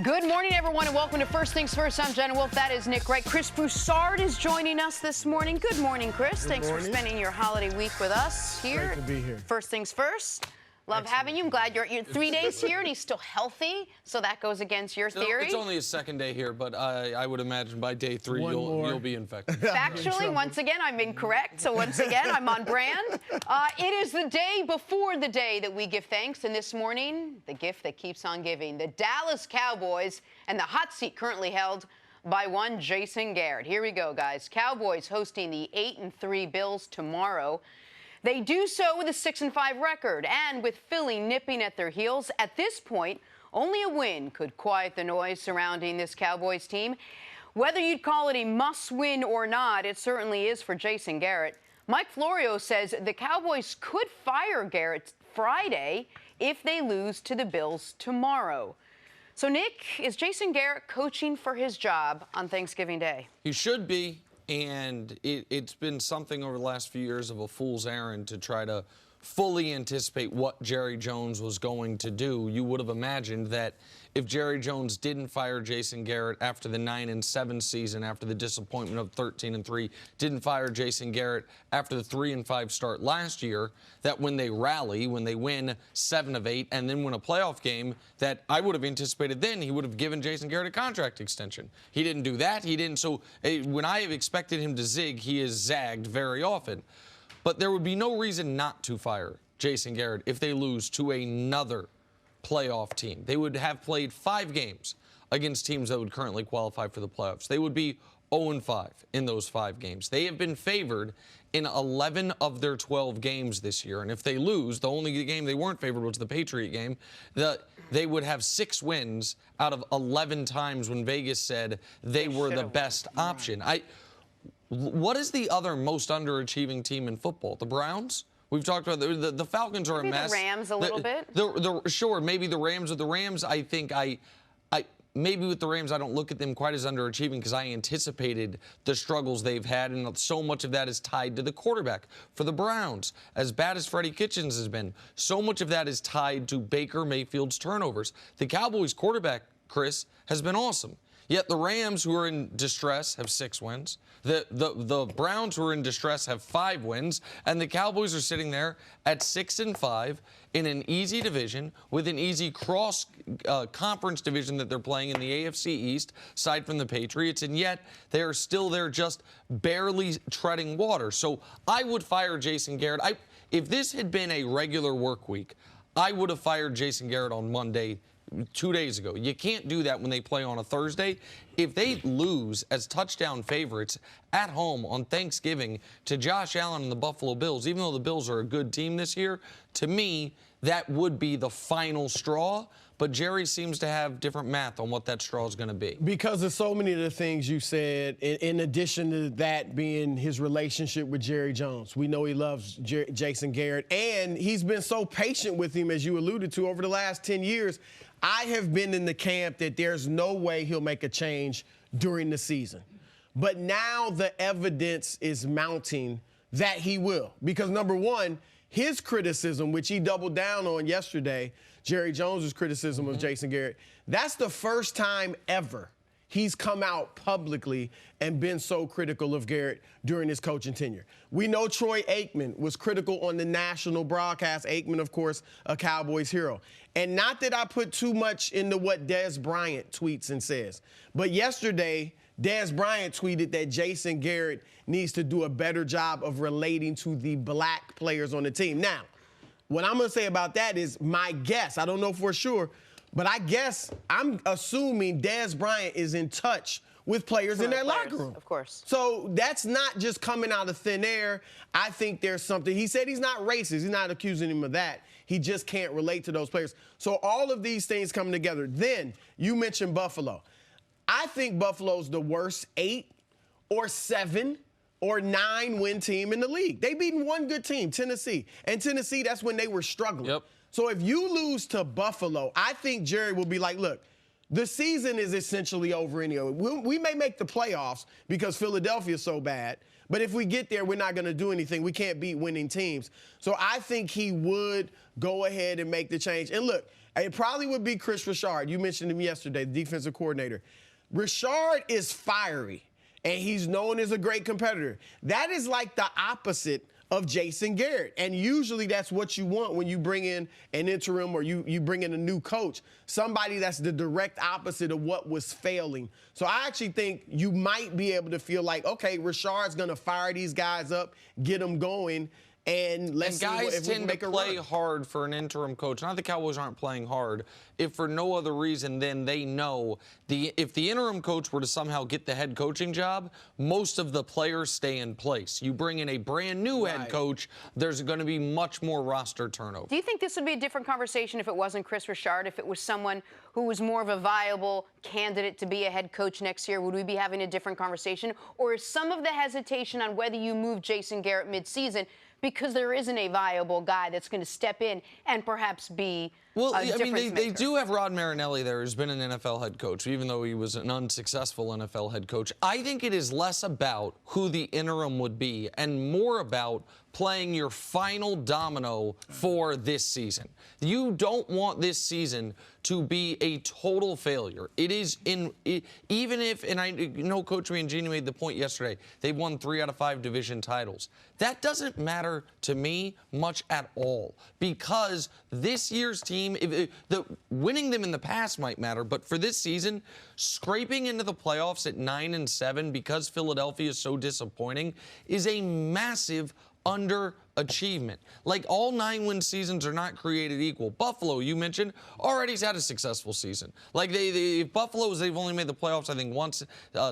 Good morning, everyone, and welcome to First Things First. I'm Jenna Wolfe. That is Nick Wright. Chris Broussard is joining us this morning. Good morning, Chris. Thanks for spending your holiday week with us here. Great to be here. First Things First. Love having you. I'm glad you're 3 days here, and he's still healthy, so that goes against your theory. It's only his second day here, but I would imagine by day 3 you'll be infected. Factually, once again, I'm incorrect, so once again, I'm on brand. It is the day before the day that we give thanks, and this morning, the gift that keeps on giving. The Dallas Cowboys and the hot seat currently held by one Jason Garrett. Here we go, guys. Cowboys hosting the 8-3 Bills tomorrow. They do so with a 6-5 record, and with Philly nipping at their heels. At this point, only a win could quiet the noise surrounding this Cowboys team. Whether you'd call it a must-win or not, it certainly is for Jason Garrett. Mike Florio says the Cowboys could fire Garrett Friday if they lose to the Bills tomorrow. So, Nick, is Jason Garrett coaching for his job on Thanksgiving Day? He should be. And it's been something over the last few years of a fool's errand to try to fully anticipate what Jerry Jones was going to do. You would have imagined that if Jerry Jones didn't fire Jason Garrett after the 9-7 season, after the disappointment of 13-3, didn't fire Jason Garrett after the 3-5 start last year, that when they rally, when they win 7 of 8 and then win a playoff game, that I would have anticipated then he would have given Jason Garrett a contract extension. He didn't do that. He didn't. So when I have expected him to zig, he has zagged very often. But there would be no reason not to fire Jason Garrett if they lose to another playoff team. They would have played 5 games against teams that would currently qualify for the playoffs. They would be 0-5 in those 5 games. They have been favored in 11 of their 12 games this year. And if they lose, the only game they weren't favored was the Patriot game, they would have 6 wins out of 11 times when Vegas said they were the best option. What is the other most underachieving team in football? The Browns? We've talked about the Falcons are maybe a mess. The Rams a little bit. Sure, maybe the Rams. With the Rams, I think maybe with the Rams, I don't look at them quite as underachieving because I anticipated the struggles they've had, and so much of that is tied to the quarterback. For the Browns, as bad as Freddie Kitchens has been, so much of that is tied to Baker Mayfield's turnovers. The Cowboys quarterback, Chris, has been awesome. Yet the Rams, who are in distress, have 6 wins. The Browns, who are in distress, have 5 wins. And the Cowboys are sitting there at 6-5 in an easy division with an easy cross-conference division that they're playing in the AFC East, aside from the Patriots. And yet they are still there just barely treading water. So I would fire Jason Garrett. If this had been a regular work week, I would have fired Jason Garrett on Monday 2 days ago. You can't do that when they play on a Thursday. If they lose as touchdown favorites at home on Thanksgiving to Josh Allen and the Buffalo Bills, even though the Bills are a good team this year, to me, that would be the final straw. But Jerry seems to have different math on what that straw is going to be. Because of so many of the things you said, in addition to that being his relationship with Jerry Jones. We know he loves Jason Garrett, and he's been so patient with him, as you alluded to, over the last 10 years. I have been in the camp that there's no way he'll make a change during the season. But now the evidence is mounting that he will. Because, number one, his criticism, which he doubled down on yesterday, Jerry Jones' criticism of Jason Garrett, that's the first time ever he's come out publicly and been so critical of Garrett during his coaching tenure. We know Troy Aikman was critical on the national broadcast. Aikman, of course, a Cowboys hero. And not that I put too much into what Dez Bryant tweets and says, but yesterday, Dez Bryant tweeted that Jason Garrett needs to do a better job of relating to the black players on the team. Now, what I'm going to say about that is my guess. I don't know for sure, but I'm assuming Dez Bryant is in touch with players in that locker room. Of course. So that's not just coming out of thin air. I think there's something. He said he's not racist. He's not accusing him of that. He just can't relate to those players. So all of these things come together. Then you mentioned Buffalo. I think Buffalo's the worst 8 or 7 or 9 win team in the league. They beaten one good team, Tennessee. And Tennessee, that's when they were struggling. Yep. So if you lose to Buffalo, I think Jerry will be like, look, the season is essentially over anyway. We may make the playoffs because Philadelphia is so bad, But if we get there, we're not going to do anything. We can't beat winning teams. So I think he would go ahead and make the change. And look, it probably would be Chris Richard. You mentioned him yesterday, the defensive coordinator. Richard is fiery, and he's known as a great competitor. That is like the opposite of Jason Garrett. And usually that's what you want when you bring in an interim or you bring in a new coach, somebody that's the direct opposite of what was failing. So I actually think you might be able to feel like, okay, Richard's going to fire these guys up, get them going, and let's see if we can make a run. Guys tend to play hard for an interim coach. Not the Cowboys aren't playing hard, if for no other reason than they know if the interim coach were to somehow get the head coaching job, most of the players stay in place. You bring in a brand new head coach, there's going to be much more roster turnover. Do you think this would be a different conversation if it wasn't Chris Richard, if it was someone who was more of a viable candidate to be a head coach next year? Would we be having a different conversation? Or is some of the hesitation on whether you move Jason Garrett midseason because there isn't a viable guy that's going to step in and perhaps be a difference maker? They do have Rod Marinelli there, who's been an NFL head coach, even though he was an unsuccessful NFL head coach. I think it is less about who the interim would be and more about playing your final domino for this season. You don't want this season to be a total failure. It is even if, and I know Coach Mangini made the point yesterday, they've won 3 out of 5 division titles. That doesn't matter to me much at all, because this year's team, winning them in the past might matter, but for this season, scraping into the playoffs at 9-7 because Philadelphia is so disappointing is a massive underachievement. Like, all 9-win seasons are not created equal. Buffalo, you mentioned, already's had a successful season. Like, Buffalo's, they've only made the playoffs, I think, once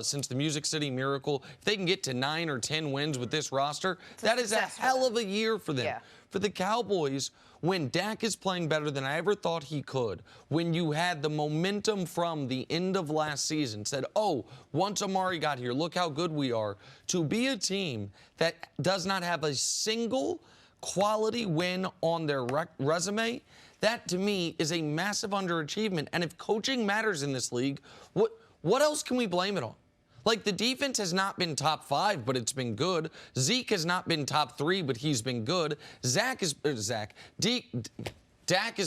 since the Music City Miracle. If they can get to 9 or 10 wins with this roster, that is a hell of a year for them. Yeah. For the Cowboys, when Dak is playing better than I ever thought he could, when you had the momentum from the end of last season, said, oh, once Amari got here, look how good we are, to be a team that does not have a single quality win on their resume, that to me is a massive underachievement. And if coaching matters in this league, what else can we blame it on? Like, the defense has not been top 5, but it's been good. Zeke has not been top 3, but he's been good. Dak is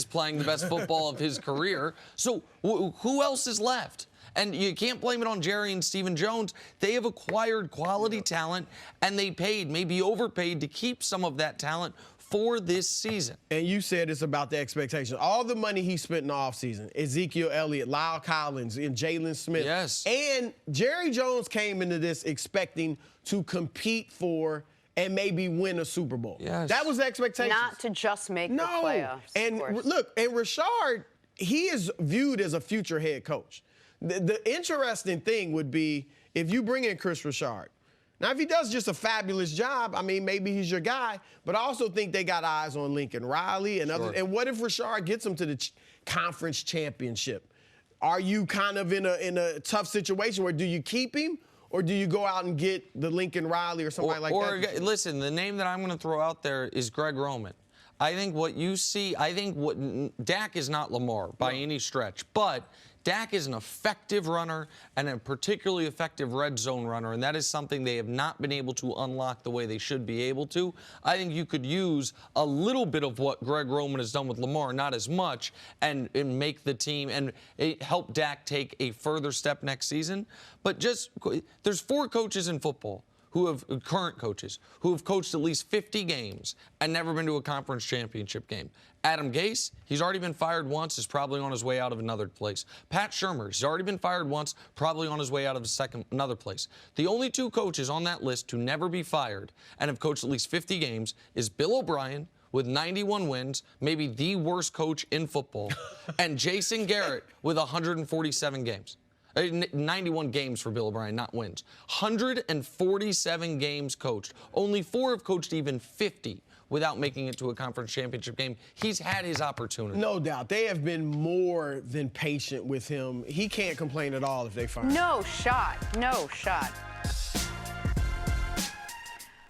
playing the best football of his career. So who else is left? And you can't blame it on Jerry and Stephen Jones. They have acquired quality talent, and they paid, maybe overpaid, to keep some of that talent for this season. And you said it's about the expectation. All the money he spent in the offseason, Ezekiel Elliott, Lyle Collins, and Jalen Smith. Yes. And Jerry Jones came into this expecting to compete for and maybe win a Super Bowl. Yes. That was the expectation. Not to just make the playoffs. And look, and Richard, he is viewed as a future head coach. The interesting thing would be if you bring in Chris Richard. Now, if he does just a fabulous job, I mean, maybe he's your guy. But I also think they got eyes on Lincoln Riley and others. And what if Richard gets them to the conference championship? Are you kind of in a tough situation where do you keep him or do you go out and get the Lincoln Riley or somebody like that? Listen, the name that I'm going to throw out there is Greg Roman. I think what you see, Dak is not Lamar by any stretch, but Dak is an effective runner and a particularly effective red zone runner, and that is something they have not been able to unlock the way they should be able to. I think you could use a little bit of what Greg Roman has done with Lamar, not as much, and make the team and help Dak take a further step next season. But there's 4 coaches in football current coaches who have coached at least 50 games and never been to a conference championship game. Adam Gase, he's already been fired once, is probably on his way out of another place. Pat Shurmur, he's already been fired once, probably on his way out of another place. The only 2 coaches on that list to never be fired and have coached at least 50 games is Bill O'Brien with 91 wins, maybe the worst coach in football, and Jason Garrett with 147 games. 91 games for Bill O'Brien, not wins. 147 games coached. Only 4 have coached even 50 without making it to a conference championship game. He's had his opportunity. No doubt. They have been more than patient with him. He can't complain at all if they fire him. No shot. No shot.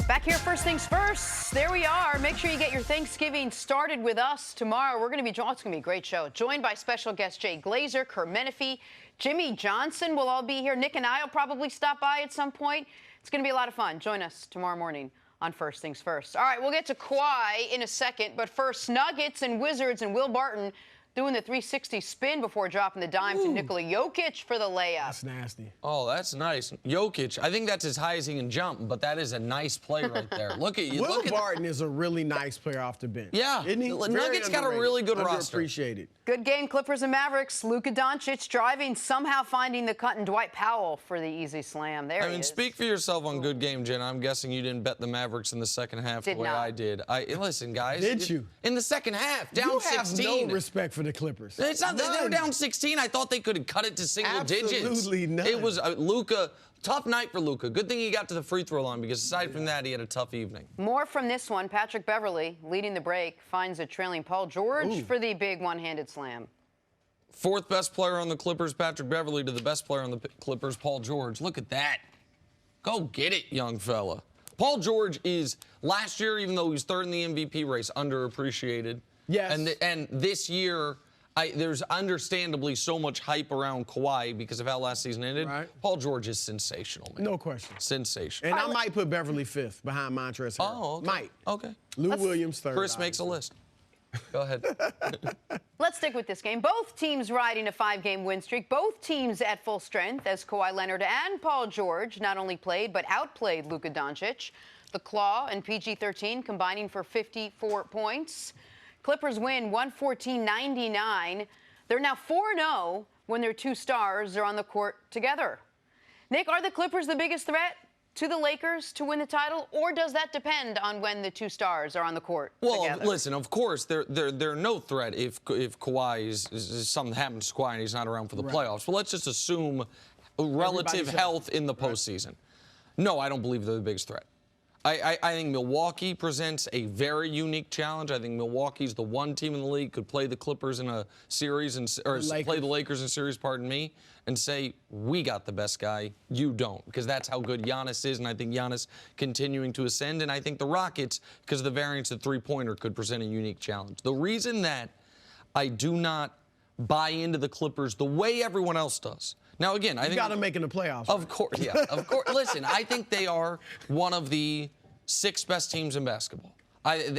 Back here, first things first. There we are. Make sure you get your Thanksgiving started with us tomorrow. It's going to be a great show. Joined by special guest Jay Glazer, Kerr Menefee, Jimmy Johnson will all be here. Nick and I will probably stop by at some point. It's going to be a lot of fun. Join us tomorrow morning on First Things First. All right, we'll get to Kawhi in a second, but first, Nuggets and Wizards and Will Barton doing the 360 spin before dropping the dime to Nikola Jokic for the layup. That's nasty. Oh, that's nice. Jokic, I think that's as high as he can jump, but that is a nice play right there. Look at you. Will Barton is a really nice player off the bench. Yeah. Isn't he? Nuggets got a really good roster. Underappreciated. Good game, Clippers and Mavericks. Luka Doncic driving, somehow finding the cut, and Dwight Powell for the easy slam. There he is. I mean, speak for yourself on good game, Jenna. I'm guessing you didn't bet the Mavericks in the second half the way I did. Listen, guys. Did you? In the second half, down 16. You have no respect for the Clippers. It's not that they were down 16. I thought they could have cut it to single digits. Absolutely none. It was Luka. Tough night for Luka. Good thing he got to the free throw line because aside from that, he had a tough evening. More from this one. Patrick Beverley, leading the break, finds a trailing Paul George for the big one-handed slam. Fourth best player on the Clippers, Patrick Beverley, to the best player on the Clippers, Paul George. Look at that. Go get it, young fella. Paul George is, last year, even though he was third in the MVP race, underappreciated. Yes. And this year, there's understandably so much hype around Kawhi because of how last season ended. Right. Paul George is sensational, man. No question. Sensational. And I might put Beverly fifth behind Montrezl Harrell. Oh, okay. Might. Okay. Lou Williams third. Chris makes a list. Go ahead. Let's stick with this game. Both teams riding a 5-game win streak. Both teams at full strength as Kawhi Leonard and Paul George not only played but outplayed Luka Doncic. The Claw and PG-13 combining for 54 points. Clippers win 114-99. They're now 4-0 when their two stars are on the court together. Nick, are the Clippers the biggest threat to the Lakers to win the title, or does that depend on when the two stars are on the court together? Well, listen, of course, they're no threat if Kawhi something happens to Kawhi and he's not around for the playoffs. But let's just assume relative health in the postseason. No, I don't believe they're the biggest threat. I think Milwaukee presents a very unique challenge. I think Milwaukee's the one team in the league could play the Clippers in a series or play the Lakers in a series, pardon me, and say, we got the best guy, you don't, because that's how good Giannis is, and I think Giannis continuing to ascend, and I think the Rockets, because of the variance of three-pointer, could present a unique challenge. The reason that I do not buy into the Clippers the way everyone else does. Now, again, I think... You got to make in the playoffs. Of course, yeah, of course. Listen, I think they are one of the 6 best teams in basketball.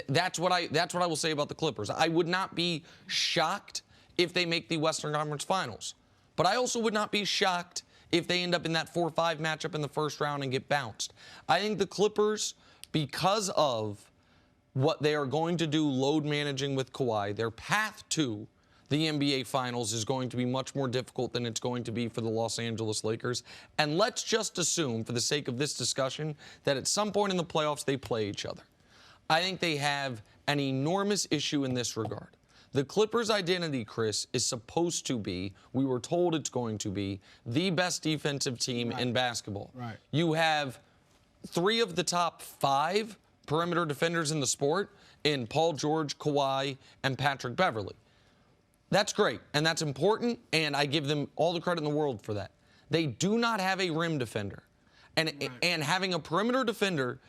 That's what I will say about the Clippers. I would not be shocked if they make the Western Conference Finals. But I also would not be shocked if they end up in that 4-5 matchup in the first round and get bounced. I think the Clippers, because of what they are going to do load managing with Kawhi, their path to the NBA Finals is going to be much more difficult than it's going to be for the Los Angeles Lakers. And let's just assume, for the sake of this discussion, that at some point in the playoffs they play each other. I think they have an enormous issue in this regard. The Clippers' identity, Chris, is supposed to be, we were told it's going to be, the best defensive team in basketball. Right. You have 3 of the top 5 perimeter defenders in the sport in Paul George, Kawhi, and Patrick Beverley. That's great, and that's important, and I give them all the credit in the world for that. They do not have a rim defender. And having a perimeter defender,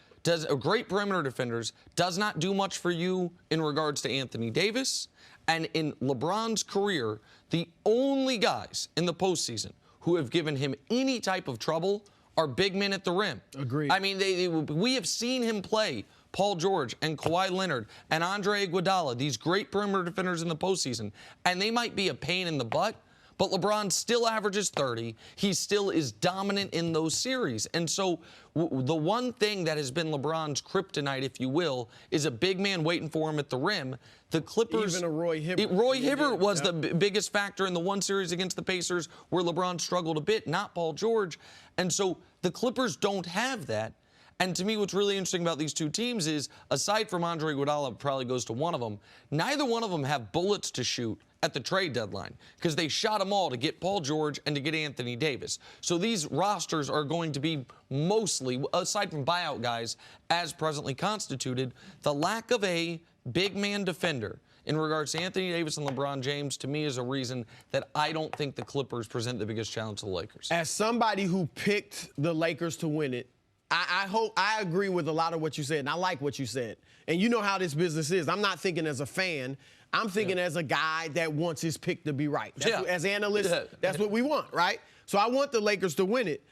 great perimeter defenders, does not do much for you in regards to Anthony Davis. And in LeBron's career, the only guys in the postseason who have given him any type of trouble are big men at the rim. Agreed. I mean, we have seen him play Paul George and Kawhi Leonard and Andre Iguodala, these great perimeter defenders in the postseason, and they might be a pain in the butt, but LeBron still averages 30. He still is dominant in those series. And so the one thing that has been LeBron's kryptonite, if you will, is a big man waiting for him at the rim. The Clippers... Even a Roy Hibbert. Roy Hibbert was the biggest factor in the one series against the Pacers where LeBron struggled a bit, not Paul George. And so the Clippers don't have that. And to me, what's really interesting about these two teams is, aside from Andre Iguodala, probably goes to one of them, neither one of them have bullets to shoot at the trade deadline because they shot them all to get Paul George and to get Anthony Davis. So these rosters are going to be mostly, aside from buyout guys, as presently constituted. The lack of a big man defender in regards to Anthony Davis and LeBron James, to me, is a reason that I don't think the Clippers present the biggest challenge to the Lakers. As somebody who picked the Lakers to win it, I agree with a lot of what you said, and I like what you said. And you know how this business is. I'm not thinking as a fan. I'm thinking as a guy that wants his pick to be right. As analysts, that's what we want, right? So I want the Lakers to win it.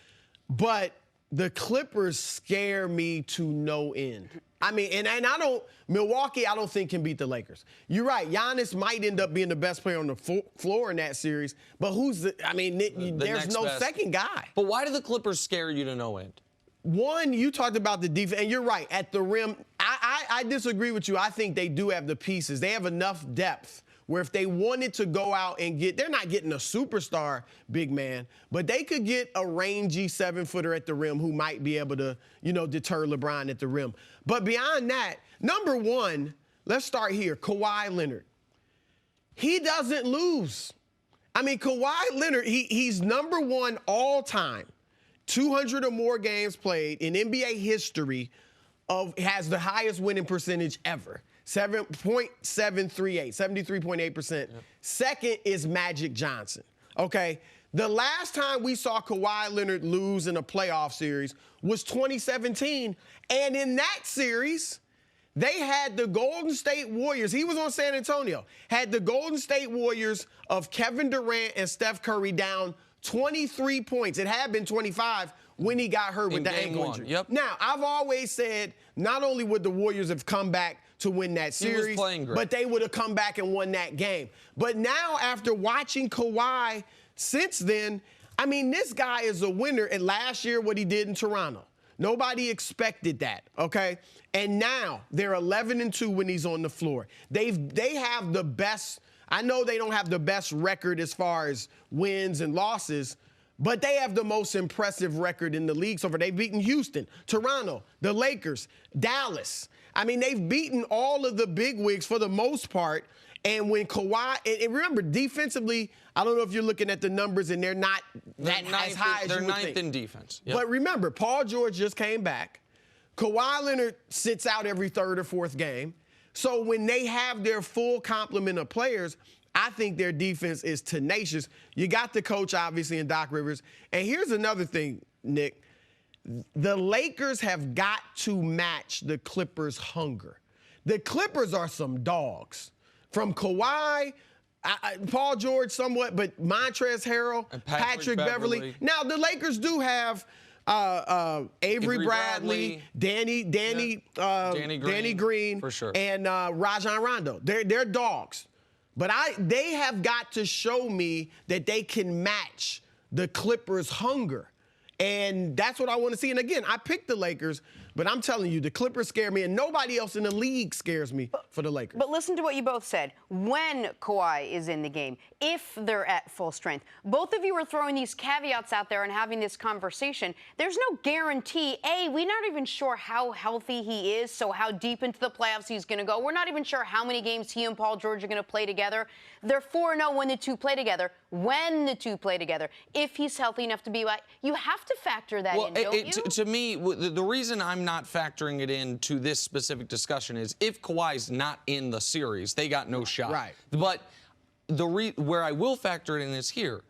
But the Clippers scare me to no end. I mean, and I don't, Milwaukee, I don't think can beat the Lakers. You're right. Giannis might end up being the best player on the floor in that series, but there's no second guy. But why do the Clippers scare you to no end? One, you talked about the defense, and you're right. At the rim, I disagree with you. I think they do have the pieces. They have enough depth where if they wanted to go out and they're not getting a superstar big man, but they could get a rangy 7-footer at the rim who might be able to, deter LeBron at the rim. But beyond that, number one, let's start here. Kawhi Leonard. He doesn't lose. I mean, Kawhi Leonard, he's number one all time. 200 or more games played in NBA history has the highest winning percentage ever. 7.738, 73.8%. Yep. Second is Magic Johnson. Okay, the last time we saw Kawhi Leonard lose in a playoff series was 2017, and in that series, they had the Golden State Warriors. He was on San Antonio. Had the Golden State Warriors of Kevin Durant and Steph Curry down 23 points. It had been 25 when he got hurt with the ankle injury. Yep. Now, I've always said not only would the Warriors have come back to win that series, but they would have come back and won that game. But now, after watching Kawhi since then, I mean, this guy is a winner. And last year, what he did in Toronto, nobody expected that, okay? And now they're 11-2 when he's on the floor. They have the best. I know they don't have the best record as far as wins and losses, but they have the most impressive record in the league so far. They've beaten Houston, Toronto, the Lakers, Dallas. I mean, they've beaten all of the bigwigs for the most part. And when Kawhi, and remember, defensively, I don't know if you're looking at the numbers, and they're not as high as you would think. They're ninth in defense. Yep. But remember, Paul George just came back. Kawhi Leonard sits out every third or fourth game. So when they have their full complement of players, I think their defense is tenacious. You got the coach, obviously, in Doc Rivers. And here's another thing, Nick. The Lakers have got to match the Clippers' hunger. The Clippers are some dogs. From Kawhi, Paul George somewhat, but Montrezl Harrell, Patrick Beverley. Now, the Lakers do have Avery Bradley, Danny Green, for sure, and Rajon Rondo. They're dogs. But they have got to show me that they can match the Clippers' hunger. And that's what I want to see. And again, I picked the Lakers, but I'm telling you, the Clippers scare me, and nobody else in the league scares me for the Lakers. But listen to what you both said. When Kawhi is in the game, if they're at full strength, both of you are throwing these caveats out there and having this conversation. There's no guarantee. We're not even sure how healthy he is, so how deep into the playoffs he's going to go. We're not even sure how many games he and Paul George are going to play together. They're 4-0 when the two play together. When the two play together, if he's healthy enough to be like, you have to factor that in, don't you? To me, the reason I'm not factoring it into this specific discussion is if Kawhi's not in the series, they got no shot. Right. But where I will factor it in is here.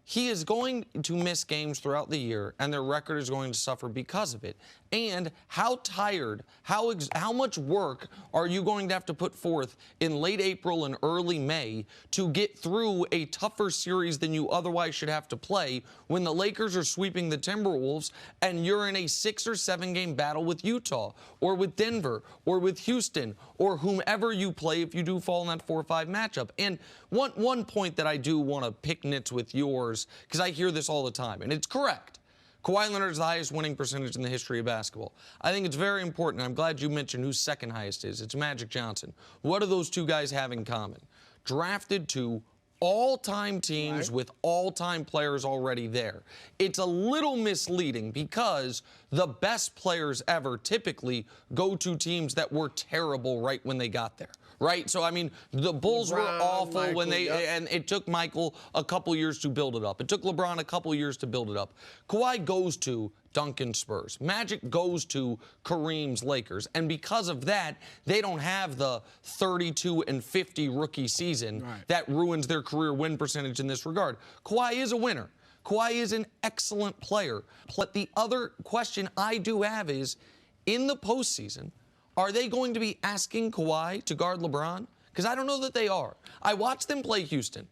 He is going to miss games throughout the year, and their record is going to suffer because of it. And how tired, how much work are you going to have to put forth in late April and early May to get through a tougher series than you otherwise should have to play when the Lakers are sweeping the Timberwolves and you're in a 6 or 7 game battle with Utah or with Denver or with Houston or whomever you play if you do fall in that 4-5 matchup. And one point that I do want to pick nits with yours, because I hear this all the time, and it's correct. Kawhi Leonard is the highest winning percentage in the history of basketball. I think it's very important, and I'm glad you mentioned who's second highest is. It's Magic Johnson. What do those two guys have in common? Drafted to all-time teams with all-time players already there. It's a little misleading because the best players ever typically go to teams that were terrible right when they got there. Right? So, I mean, the Bulls were awful when and it took Michael a couple years to build it up. It took LeBron a couple years to build it up. Kawhi goes to Duncan Spurs. Magic goes to Kareem's Lakers. And because of that, they don't have the 32-50 rookie season that ruins their career win percentage in this regard. Kawhi is a winner. Kawhi is an excellent player. But the other question I do have is, in the postseason, are they going to be asking Kawhi to guard LeBron? Because I don't know that they are. I watched them play Houston.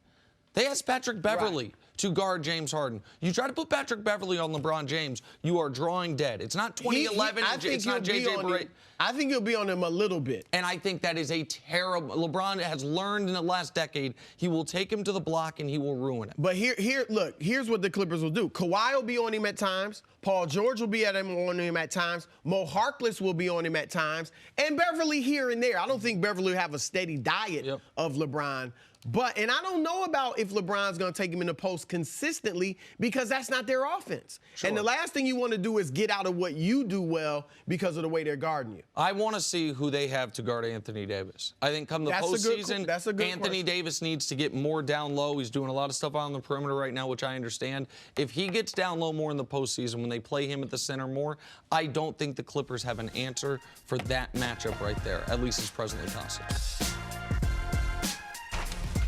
They asked Patrick Beverley to guard James Harden. You try to put Patrick Beverley on LeBron James, you are drawing dead. It's not 2011. It's not JJ Barea. I think he'll be on him a little bit. And I think that is a terrible. LeBron has learned in the last decade he will take him to the block and he will ruin it. But here's what the Clippers will do. Kawhi will be on him at times. Paul George will be on him at times. Mo Harkless will be on him at times. And Beverly here and there. I don't think Beverly will have a steady diet of LeBron. And I don't know about if LeBron's going to take him in the post consistently because that's not their offense. Sure. And the last thing you want to do is get out of what you do well because of the way they're guarding you. I want to see who they have to guard Anthony Davis. I think come the postseason, Anthony Davis needs to get more down low. He's doing a lot of stuff on the perimeter right now, which I understand. If he gets down low more in the postseason when they play him at the center more, I don't think the Clippers have an answer for that matchup right there, at least as presently possible.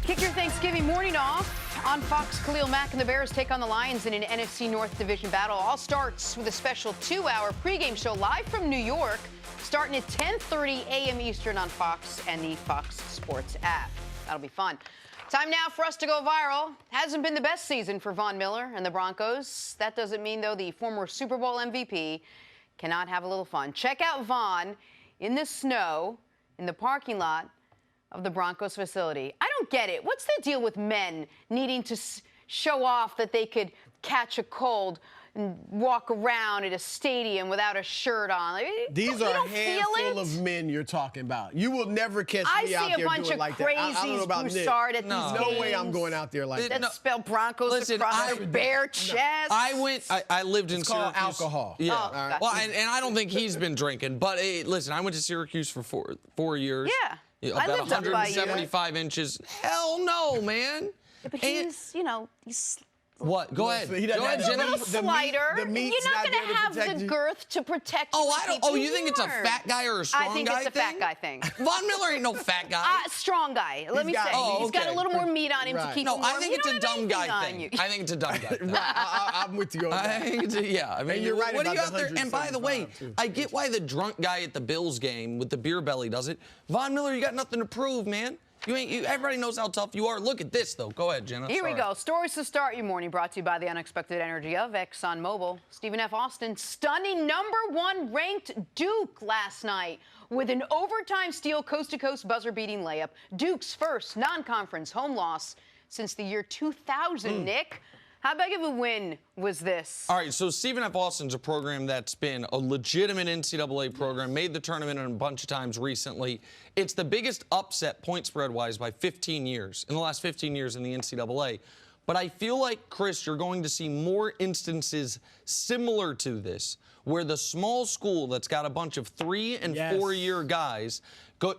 Kick your Thanksgiving morning off on Fox. Khalil Mack and the Bears take on the Lions in an NFC North Division battle. All starts with a special 2-hour pregame show live from New York, starting at 10:30 a.m. Eastern on Fox and the Fox Sports app. That'll be fun. Time now for us to go viral. Hasn't been the best season for Von Miller and the Broncos. That doesn't mean, though, the former Super Bowl MVP cannot have a little fun. Check out Von in the snow in the parking lot of the Broncos facility. I don't get it. What's the deal with men needing to show off that they could catch a cold and walk around at a stadium without a shirt on? These are a handful of men you're talking about. You will never catch me out there doing like that. I don't know about Nick. At these games. No way I'm going out there like that. That spell Broncos across their bare chest. I lived in Syracuse. Called alcohol. Yeah. Oh, right. Well, and I don't think he's been drinking. But listen, I went to Syracuse for four years. Yeah. About I lived 175 inches. Hell no, man. Yeah, but he's, he's... What? Go ahead. Go ahead, Jenna. A little slighter. You're not going to have the girth to protect you. You think it's a fat guy or a strong guy thing? I think it's a fat guy thing. Von Miller ain't no fat guy. Strong guy. Let me say. He's got a little more meat on him to keep him warm. I think it's a dumb guy thing. I think it's a dumb guy thing. I'm with you on that. I mean, you're right what about are you out there? And by the way, I get why the drunk guy at the Bills game with the beer belly does it. Von Miller, you got nothing to prove, man. Everybody knows how tough you are. Look at this, though. Go ahead, Jenna. Here we go. Stories to start your morning, brought to you by the unexpected energy of ExxonMobil. Stephen F. Austin, stunning #1 ranked Duke last night with an overtime steal, coast-to-coast buzzer-beating layup. Duke's first non-conference home loss since the year 2000, Nick. How big of a win was this? All right, so Stephen F. Austin's a program that's been a legitimate NCAA program, made the tournament a bunch of times recently. It's the biggest upset point spread-wise by 15 years, in the last 15 years in the NCAA. But I feel like, Chris, you're going to see more instances similar to this, where the small school that's got a bunch of 3- and 4-year guys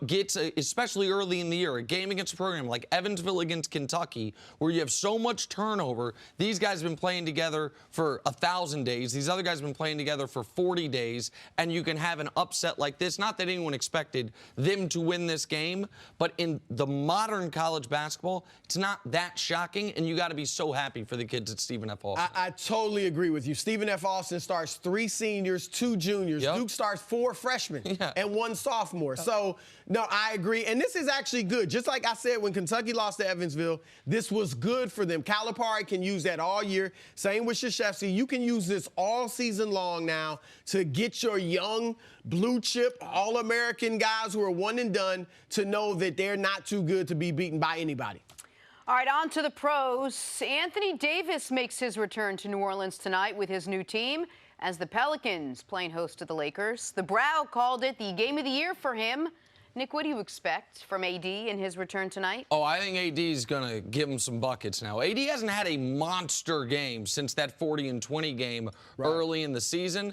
gets, especially early in the year, a game against a program like Evansville against Kentucky, where you have so much turnover. These guys have been playing together for 1,000 days. These other guys have been playing together for 40 days, and you can have an upset like this. Not that anyone expected them to win this game, but in the modern college basketball, it's not that shocking, and you got to be so happy for the kids at Stephen F. Austin. I totally agree with you. Stephen F. Austin starts 3 seniors, 2 juniors. Duke starts 4 freshmen and 1 sophomore. So, no, I agree. And this is actually good. Just like I said, when Kentucky lost to Evansville, this was good for them. Calipari can use that all year. Same with Krzyzewski. You can use this all season long now to get your young, blue-chip, all-American guys who are one and done to know that they're not too good to be beaten by anybody. All right, on to the pros. Anthony Davis makes his return to New Orleans tonight with his new team as the Pelicans playing host to the Lakers. The Brow called it the game of the year for him. Nick, what do you expect from AD in his return tonight? Oh, I think AD is going to give him some buckets now. AD hasn't had a monster game since that 40-20 game early in the season.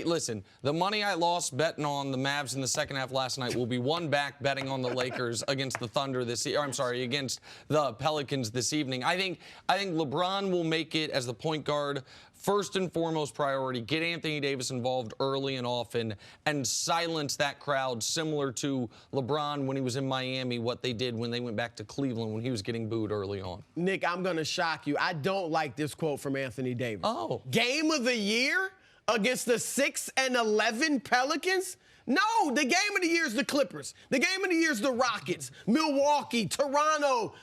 Listen, the money I lost betting on the Mavs in the second half last night will be won back betting on the Lakers against the Thunder against the Pelicans this evening. I think LeBron will make it as the point guard. First and foremost priority, get Anthony Davis involved early and often and silence that crowd, similar to LeBron when he was in Miami, what they did when they went back to Cleveland when he was getting booed early on. Nick, I'm going to shock you. I don't like this quote from Anthony Davis. Oh. Game of the year against the 6-11 Pelicans? No, the game of the year is the Clippers. The game of the year is the Rockets, Milwaukee, Toronto.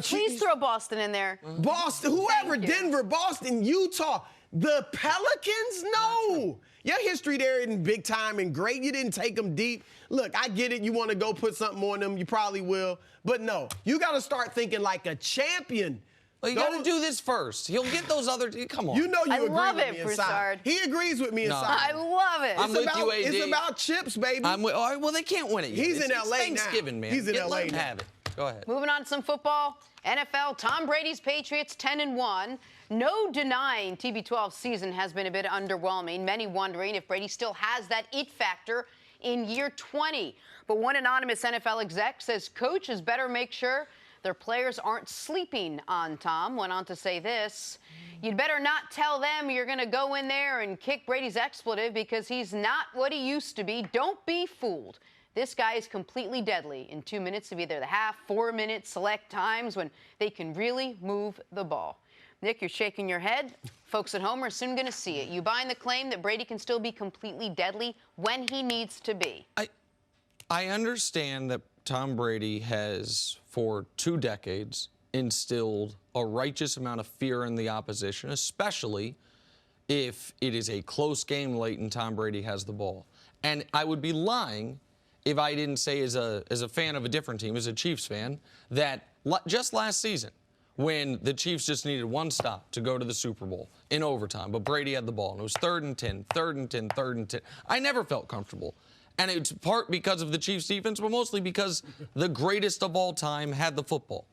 Please throw Boston in there. Boston, whoever, Denver, Boston, Utah. The Pelicans? No. Your history there isn't big time and great. You didn't take them deep. Look, I get it. You want to go put something on them. You probably will. But no, you got to start thinking like a champion. Well, you got to do this first. He'll get those other. Come on. You know you I agree love with it, me inside. Broussard. He agrees with me inside. I love it. I'm with you, AD. It's about chips, baby. All right, well, they can't win it yet. He's in It's LA Thanksgiving, now. man. He's in LA Let him now. have it. Go ahead. Moving on to some football. NFL, Tom Brady's Patriots 10-1. No denying TB12 season has been a bit underwhelming. Many wondering if Brady still has that it factor in year 20. But one anonymous NFL exec says coaches better make sure their players aren't sleeping on Tom. Went on to say this: you'd better not tell them you're going to go in there and kick Brady's expletive because he's not what he used to be. Don't be fooled. This guy is completely deadly in 2 minutes of either the half, 4 minute select times when they can really move the ball. Nick, you're shaking your head. Folks at home are soon going to see it. You buying the claim that Brady can still be completely deadly when he needs to be? I understand that Tom Brady has, for 2 decades, instilled a righteous amount of fear in the opposition, especially if it is a close game late and Tom Brady has the ball. And I would be lying if I didn't say, as a fan of a different team, as a Chiefs fan, that just last season, when the Chiefs just needed one stop to go to the Super Bowl in overtime, but Brady had the ball, and it was 3rd and 10, 3rd and 10, 3rd and 10. I never felt comfortable. And it's part because of the Chiefs' defense, but mostly because the greatest of all time had the football.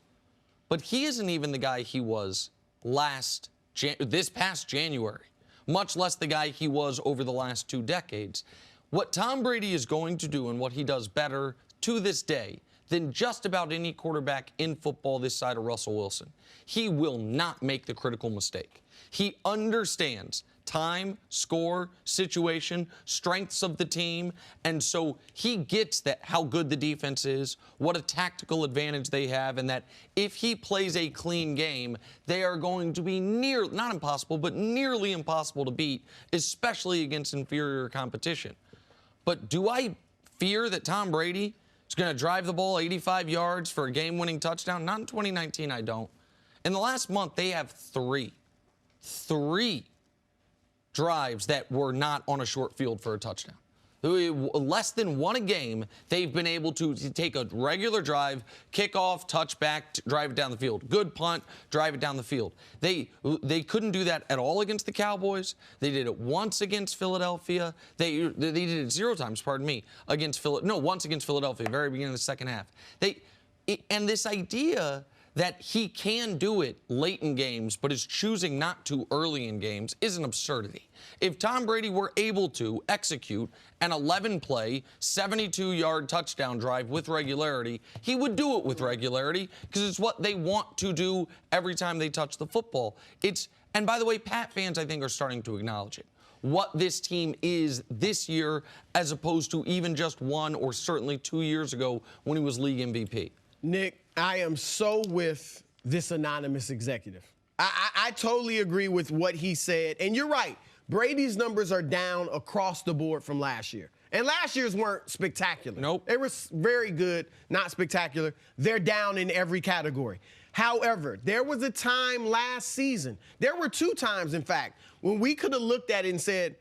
But he isn't even the guy he was this past January, much less the guy he was over the last 2 decades. What Tom Brady is going to do and what he does better to this day than just about any quarterback in football this side of Russell Wilson, he will not make the critical mistake. He understands time, score, situation, strengths of the team, and so he gets that how good the defense is, what a tactical advantage they have, and that if he plays a clean game, they are going to be not impossible, but nearly impossible to beat, especially against inferior competition. But do I fear that Tom Brady is going to drive the ball 85 yards for a game-winning touchdown? Not in 2019, I don't. In the last month, they have three drives that were not on a short field for a touchdown. Less than one a game, they've been able to take a regular drive, kick off, touchback, drive it down the field. Good punt, drive it down the field. They couldn't do that at all against the Cowboys. They did it once against Philadelphia. They did it 0 times, pardon me, once against Philadelphia, very beginning of the second half. And this idea that he can do it late in games but is choosing not to early in games is an absurdity. If Tom Brady were able to execute an 11-play, 72-yard touchdown drive with regularity, he would do it with regularity because it's what they want to do every time they touch the football. And by the way, Pat fans, I think, are starting to acknowledge it. What this team is this year as opposed to even just 1 or certainly 2 years ago when he was league MVP. Nick, I am so with this anonymous executive. I totally agree with what he said. And you're right. Brady's numbers are down across the board from last year. And last year's weren't spectacular. Nope. They were very good, not spectacular. They're down in every category. However, there was a time last season, there were 2 times, in fact, when we could have looked at it and said,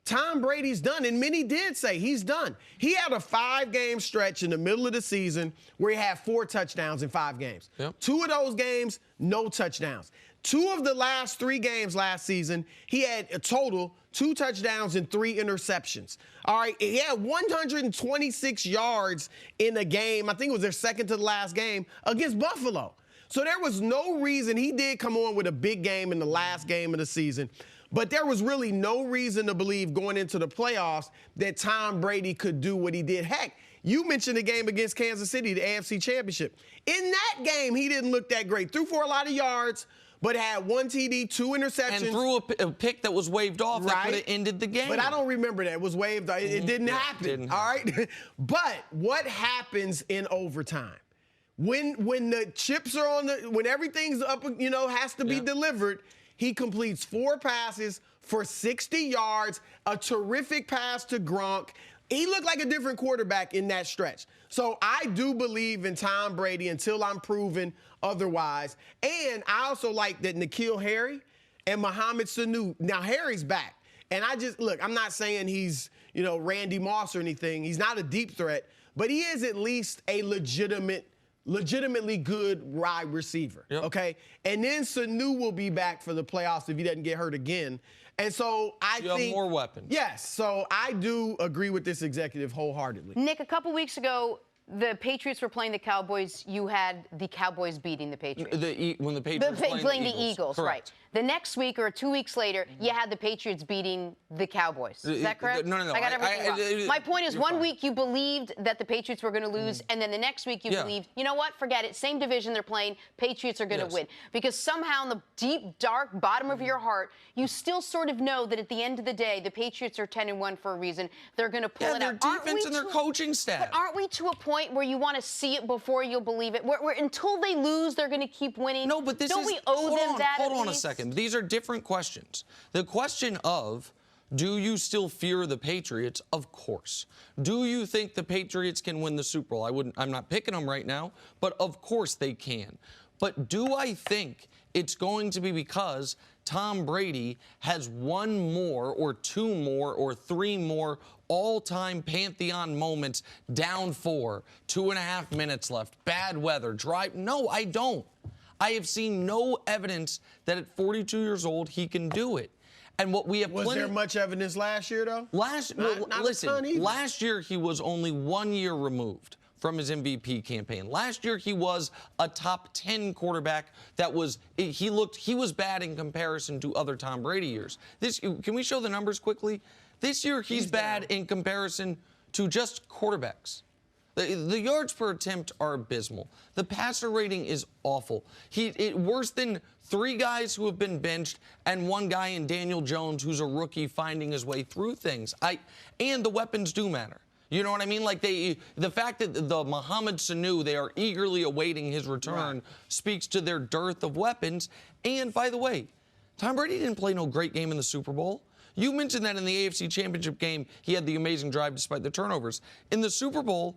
Tom Brady's done, and many did say he's done. He had a 5-game stretch in the middle of the season where he had 4 touchdowns in 5 games. Yep. 2 of those games, no touchdowns. 2 of the last 3 games last season, he had a total 2 touchdowns and 3 interceptions. All right, he had 126 yards in a game. I think it was their second to the last game against Buffalo. So there was no reason. He did come on with a big game in the last game of the season. But there was really no reason to believe going into the playoffs that Tom Brady could do what he did. Heck, you mentioned the game against Kansas City, the AFC Championship. In that game, he didn't look that great. Threw for a lot of yards, but had 1 TD, 2 interceptions. And threw a pick that was waved off that could have ended the game. But I don't remember that. It was waved. It didn't happen. All right? But what happens in overtime? When the chips are on when everything's up, has to be delivered, he completes 4 passes for 60 yards, a terrific pass to Gronk, He looked like a different quarterback in that stretch. So I do believe in Tom Brady until I'm proven otherwise. And I also like that N'Keal Harry and Mohamed Sanu. Now, Harry's back. And I'm not saying he's, Randy Moss or anything. He's not a deep threat, but he is at least a legitimately good wide receiver, okay? And then Sanu will be back for the playoffs if he doesn't get hurt again. And so I think have more weapons. Yes, so I do agree with this executive wholeheartedly. Nick, a couple weeks ago, the Patriots were playing the Cowboys. You had the Cowboys beating the Patriots. When the Patriots were playing the Eagles, correct. right. The next week or 2 weeks later, you had the Patriots beating the Cowboys. Is that correct? No. I got everything wrong. My point is, one week you believed that the Patriots were going to lose, and then the next week you believed, you know what, forget it. Same division they're playing, Patriots are going to win. Because somehow in the deep, dark bottom of your heart, you still sort of know that at the end of the day, the Patriots are 10-1 for a reason. They're going to pull it out. Their defense and their coaching staff. But aren't we to a point where you want to see it before you'll believe it? Where until they lose, they're going to keep winning? No, but Don't we owe them that? Hold on a second. These are different questions. The question of, do you still fear the Patriots? Of course. Do you think the Patriots can win the Super Bowl? I'm not picking them right now, but of course they can. But do I think it's going to be because Tom Brady has one more or two more or three more all-time Pantheon moments down 4, 2.5 minutes left, bad weather, drive? No, I don't. I have seen no evidence that at 42 years old he can do it. And what we have Was there much evidence last year, though? Last year he was only 1 year removed from his MVP campaign. Last year he was a top 10 quarterback. He was bad in comparison to other Tom Brady years. Can we show the numbers quickly? This year he's bad in comparison to just quarterbacks. The yards per attempt are abysmal. The passer rating is awful. Worse than 3 guys who have been benched and 1 guy in Daniel Jones who's a rookie finding his way through things. And the weapons do matter. You know what I mean? Like the fact that the Mohamed Sanu, they are eagerly awaiting his return, speaks to their dearth of weapons. And by the way, Tom Brady didn't play no great game in the Super Bowl. You mentioned that in the AFC Championship game, he had the amazing drive despite the turnovers. In the Super Bowl,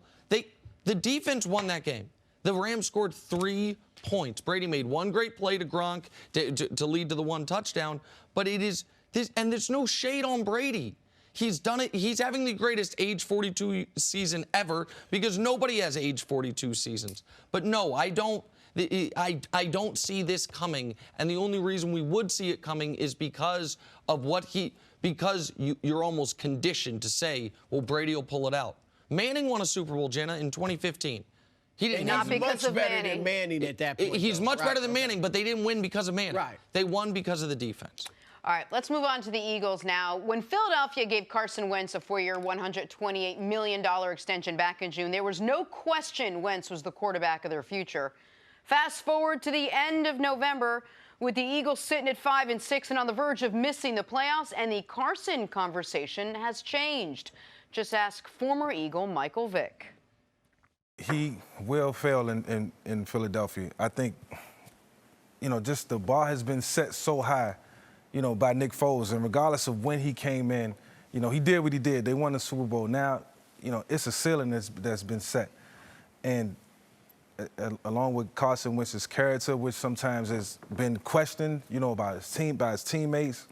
the defense won that game. The Rams scored 3 points. Brady made 1 great play to Gronk to lead to the 1 touchdown. But it is this, and there's no shade on Brady. He's done it. He's having the greatest age 42 season ever because nobody has age 42 seasons. But no, I don't see this coming. And the only reason we would see it coming is because of you're almost conditioned to say, well, Brady will pull it out. Manning won a Super Bowl, Jenna, in 2015. He didn't. Not because of better Manning. than Manning at that point. He's much better than Manning, but they didn't win because of Manning. Right. They won because of the defense. All right, let's move on to the Eagles now. When Philadelphia gave Carson Wentz a 4-year, $128 million extension back in June, there was no question Wentz was the quarterback of their future. Fast forward to the end of November, with the Eagles sitting at 5-6 and on the verge of missing the playoffs, and the Carson conversation has changed. Just ask former Eagle Michael Vick. He will fail in Philadelphia. I think, just the bar has been set so high, by Nick Foles. And regardless of when he came in, he did what he did. They won the Super Bowl. Now, it's a ceiling that's been set. And along with Carson Wentz's character, which sometimes has been questioned, by his team, by his teammates,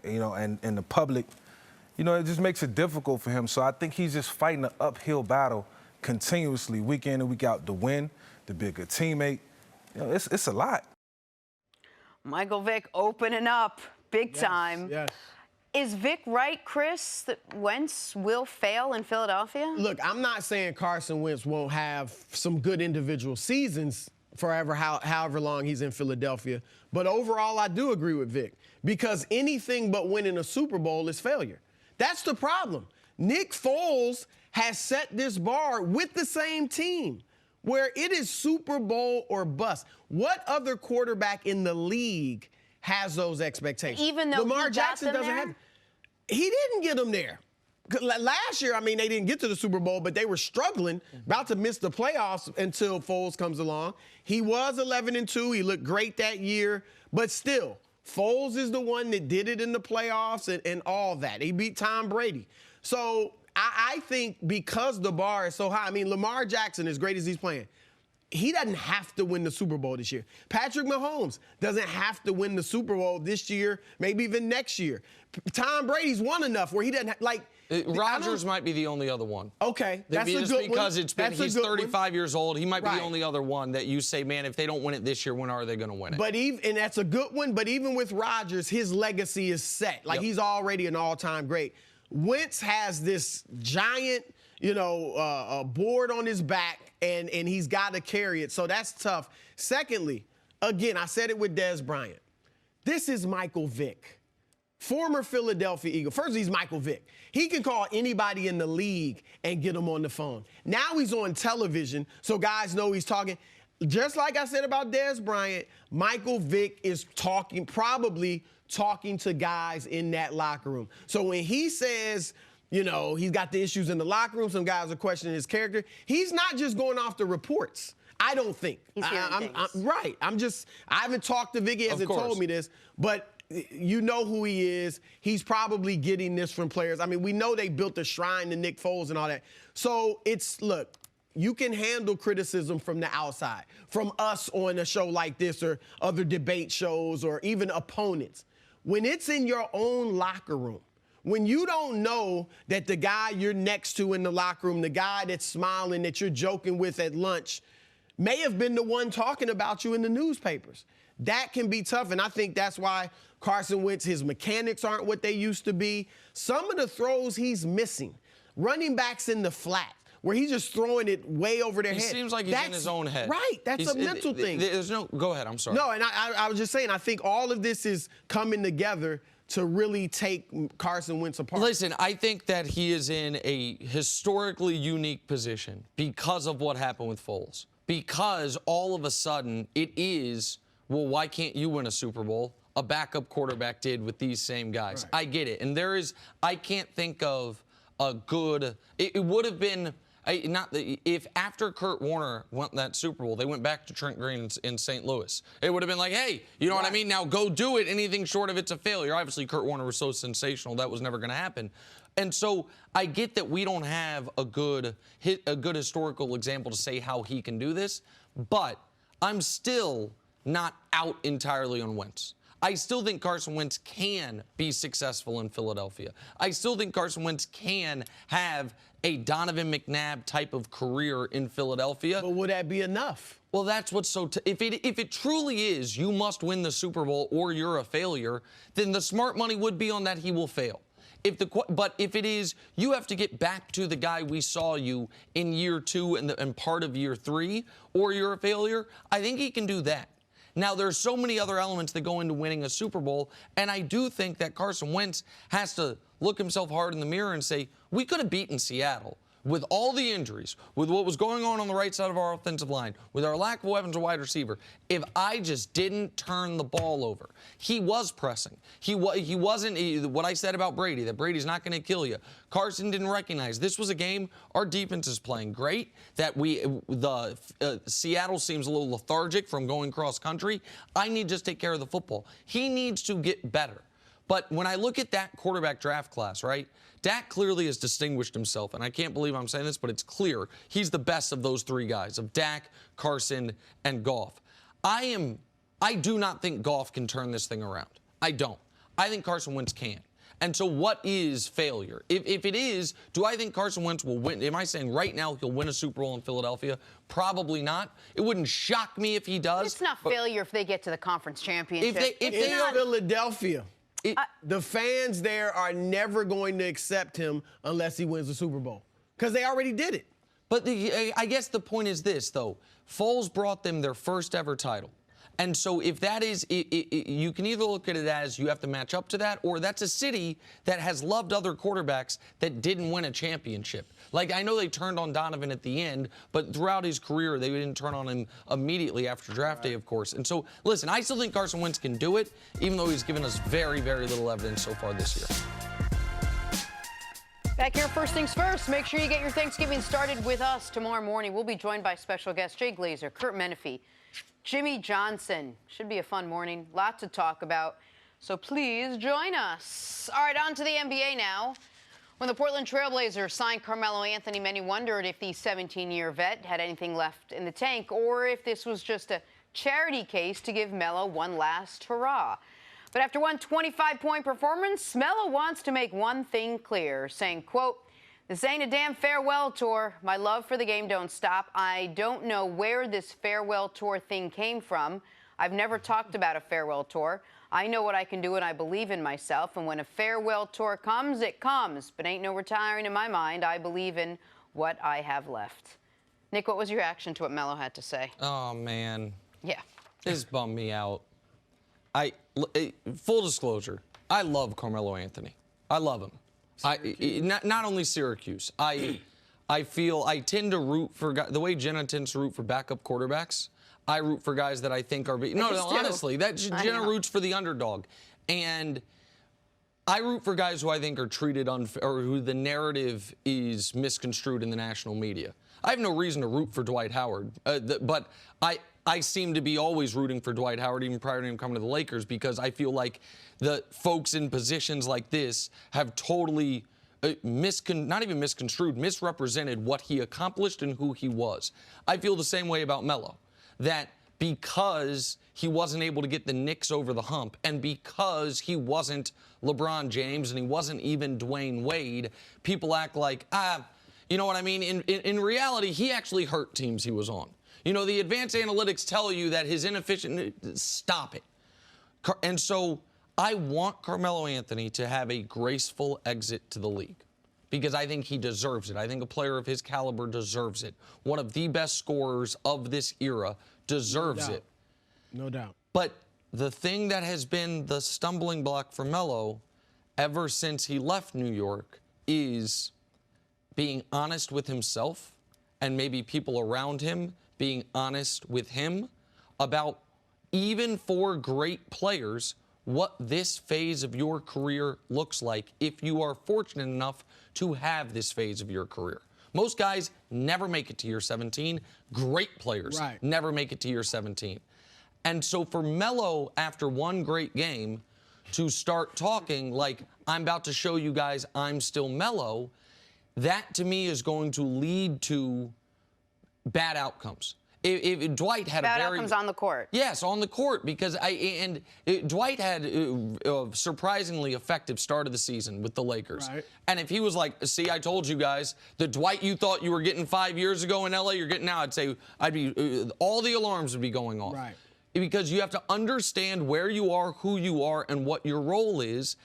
and the public, it just makes it difficult for him. So I think he's just fighting an uphill battle continuously, week in and week out, to win, to be a good teammate. It's a lot. Michael Vick opening up big time. Yes. Is Vick right, Chris, that Wentz will fail in Philadelphia? Look, I'm not saying Carson Wentz won't have some good individual seasons however long he's in Philadelphia. But overall, I do agree with Vick because anything but winning a Super Bowl is failure. That's the problem. Nick Foles has set this bar with the same team where it is Super Bowl or bust. What other quarterback in the league has those expectations? Even though Lamar Jackson doesn't have. He didn't get them there. Last year, they didn't get to the Super Bowl, but they were struggling, about to miss the playoffs until Foles comes along. He was 11-2. He looked great that year, but still, Foles is the one that did it in the playoffs and all that. He beat Tom Brady. So I think because the bar is so high, I mean, Lamar Jackson, as great as he's playing, he doesn't have to win the Super Bowl this year. Patrick Mahomes doesn't have to win the Super Bowl this year, maybe even next year. Tom Brady's won enough where he doesn't Rodgers might be the only other one. Okay, that's a good one. Because he's 35 years old, he might be Right. the only other one that you say, man, if they don't win it this year, when are they going to win it? But and that's a good one. But even with Rodgers, his legacy is set. Like he's already an all-time great. Wentz has this giant, board on his back, and he's got to carry it. So that's tough. Secondly, again, I said it with Dez Bryant. This is Michael Vick. Former Philadelphia Eagle. First, he's Michael Vick. He can call anybody in the league and get him on the phone. Now he's on television, so guys know he's talking. Just like I said about Dez Bryant, Michael Vick is probably talking to guys in that locker room. So when he says, he's got the issues in the locker room, some guys are questioning his character, he's not just going off the reports. I don't think. He's hearing things. Right. I haven't talked to Vick. He hasn't told me this, but you know who he is. He's probably getting this from players. I mean, we know they built a shrine to Nick Foles and all that. So look, you can handle criticism from the outside, from us on a show like this or other debate shows or even opponents. When it's in your own locker room, when you don't know that the guy you're next to in the locker room, the guy that's smiling, that you're joking with at lunch, may have been the one talking about you in the newspapers. That can be tough, and I think that's why Carson Wentz, his mechanics aren't what they used to be. Some of the throws he's missing, running backs in the flat, where he's just throwing it way over their head. He seems like he's in his own head. Right, that's a mental thing. Go ahead, I'm sorry. No, and I was just saying, I think all of this is coming together to really take Carson Wentz apart. Listen, I think that he is in a historically unique position because of what happened with Foles. Because all of a sudden it is, well, why can't you win a Super Bowl? A backup quarterback did with these same guys. Right. I get it. And I can't think of a good, it would have been, if after Kurt Warner won that Super Bowl, they went back to Trent Green in St. Louis, it would have been like, hey, you know what I mean? Now go do it. Anything short of it's a failure. Obviously, Kurt Warner was so sensational, that was never going to happen. And so I get that we don't have a good historical example to say how he can do this, but I'm still not out entirely on Wentz. I still think Carson Wentz can be successful in Philadelphia. I still think Carson Wentz can have a Donovan McNabb type of career in Philadelphia. But would that be enough? Well, that's what's so if it truly is you must win the Super Bowl or you're a failure, then the smart money would be on that he will fail. But if it is, you have to get back to the guy we saw you in year 2 and part of year 3, or you're a failure, I think he can do that. Now, there's so many other elements that go into winning a Super Bowl, and I do think that Carson Wentz has to look himself hard in the mirror and say, we could have beaten Seattle with all the injuries, with what was going on the right side of our offensive line, with our lack of weapons at wide receiver, if I just didn't turn the ball over. He was pressing. He wasn't what I said about Brady, that Brady's not going to kill you. Carson didn't recognize this was a game our defense is playing great, that Seattle seems a little lethargic from going cross country. I need to just take care of the football. He needs to get better. But when I look at that quarterback draft class, right, Dak clearly has distinguished himself, and I can't believe I'm saying this, but it's clear he's the best of those 3 guys, of Dak, Carson, and Goff. I do not think Goff can turn this thing around. I don't. I think Carson Wentz can. And so what is failure? If it is, do I think Carson Wentz will win? Am I saying right now he'll win a Super Bowl in Philadelphia? Probably not. It wouldn't shock me if he does. It's not failure if they get to the conference championship. If they are Philadelphia, the fans there are never going to accept him unless he wins the Super Bowl, because they already did it. But I guess the point is this, though. Foles brought them their first ever title. And so if that is, you can either look at it as you have to match up to that, or that's a city that has loved other quarterbacks that didn't win a championship. Like, I know they turned on Donovan at the end, but throughout his career, they didn't turn on him immediately after draft day, of course. And so, listen, I still think Carson Wentz can do it, even though he's given us very, very little evidence so far this year. Back here, first things first, make sure you get your Thanksgiving started with us tomorrow morning. We'll be joined by special guests Jay Glazer, Kurt Menefee, Jimmy Johnson. Should be a fun morning. Lots to talk about. So please join us. All right, on to the NBA now. When the Portland Trailblazers signed Carmelo Anthony, many wondered if the 17-year vet had anything left in the tank or if this was just a charity case to give Melo one last hurrah. But after one 25-point performance, Melo wants to make one thing clear, saying, quote, "This ain't a damn farewell tour. My love for the game don't stop. I don't know where this farewell tour thing came from. I've never talked about a farewell tour. I know what I can do and I believe in myself. And when a farewell tour comes, it comes. But ain't no retiring in my mind. I believe in what I have left." Nick, what was your reaction to what Melo had to say? Oh, man. Yeah. This bummed me out. Full disclosure, I love Carmelo Anthony. I love him. Not only Syracuse. I tend to root for the way Jenna tends to root for backup quarterbacks. I root for guys that I think are honestly, that Jenna roots for the underdog, and I root for guys who I think are treated unfair or who the narrative is misconstrued in the national media. I have no reason to root for Dwight Howard, but I seem to be always rooting for Dwight Howard even prior to him coming to the Lakers because I feel like the folks in positions like this have totally not even misconstrued, misrepresented what he accomplished and who he was. I feel the same way about Melo. That because he wasn't able to get the Knicks over the hump and because he wasn't LeBron James and he wasn't even Dwayne Wade, people act like, you know what I mean? In reality, he actually hurt teams he was on. You know, the advanced analytics tell you that his inefficient, stop it. And so I want Carmelo Anthony to have a graceful exit to the league because I think he deserves it. I think a player of his caliber deserves it. One of the best scorers of this era deserves it. No doubt. But the thing that has been the stumbling block for Melo ever since he left New York is being honest with himself and maybe people around him being honest with him about, even for great players, what this phase of your career looks like if you are fortunate enough to have this phase of your career. Most guys never make it to year 17. Great players never make it to year 17. And so for Melo, after one great game, to start talking like, I'm about to show you guys I'm still Melo, that to me is going to lead to bad outcomes. If Dwight had bad outcomes on the court. Yes, on the court, because Dwight had a surprisingly effective start of the season with the Lakers. Right. And if he was like, see, I told you guys, the Dwight you thought you were getting 5 years ago in LA, you're getting now, I'd say all the alarms would be going off. Right. Because you have to understand where you are, who you are, and what your role is.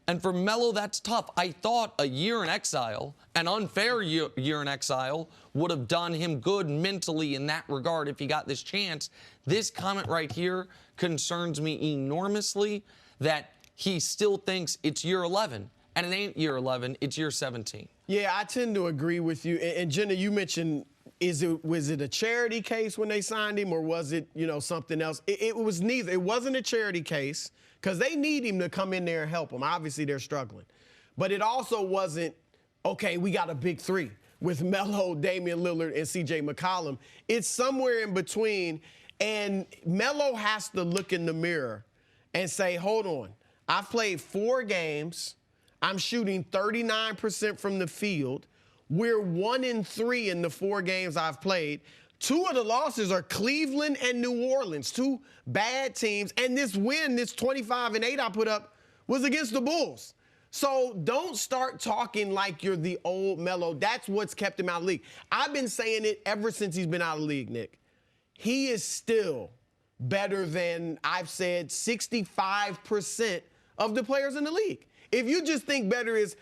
And for Melo, that's tough. I thought a year in exile, an unfair year in exile, would have done him good mentally in that regard if he got this chance. This comment right here concerns me enormously that he still thinks it's year 11. And it ain't year 11, it's year 17. Yeah, I tend to agree with you. And Jenna, you mentioned, was it a charity case when they signed him or was it, something else? It was neither. It wasn't a charity case because they need him to come in there and help them. Obviously, they're struggling. But it also wasn't, okay, we got a big three with Melo, Damian Lillard, and C.J. McCollum. It's somewhere in between. And Melo has to look in the mirror and say, hold on, I've played 4 games. I'm shooting 39% from the field. We're 1-3 in the 4 games I've played. 2 of the losses are Cleveland and New Orleans, 2 bad teams. And this win, this 25-8 I put up, was against the Bulls. So don't start talking like you're the old Melo. That's what's kept him out of the league. I've been saying it ever since he's been out of the league, Nick. He is still better than, I've said, 65% of the players in the league. If you just think better is,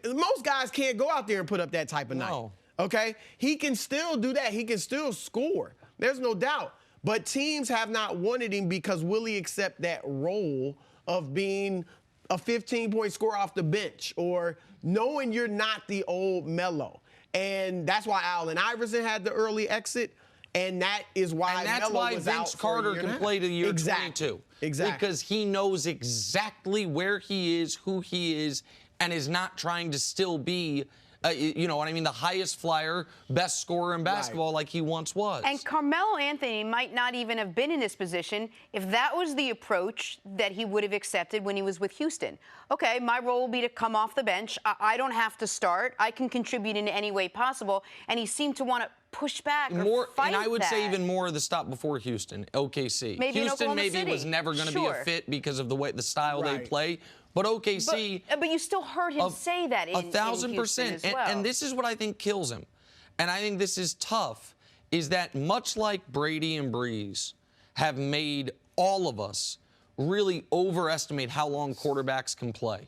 most guys can't go out there and put up that type of night. Okay? He can still do that. He can still score. There's no doubt. But teams have not wanted him because will he accept that role of being a 15-point scorer off the bench or knowing you're not the old Melo. And that's why Allen Iverson had the early exit. And that is why Melo was Vince Carter can play to year 22. Exactly. Because he knows exactly where he is, who he is, and is not trying to still be You know what I mean? The highest flyer, best scorer in basketball like he once was. And Carmelo Anthony might not even have been in this position if that was the approach that he would have accepted when he was with Houston. Okay, my role will be to come off the bench. I don't have to start. I can contribute in any way possible. And he seemed to want to push back or fight and I would that. say even more the stop before Houston, OKC. Maybe Houston in maybe City. was never going to be a fit because of the style they play. But OKC, but you still heard him say that in 1,000%. as well. And this is what I think kills him. And I think this is tough, is that much like Brady and Breeze have made all of us really overestimate how long quarterbacks can play.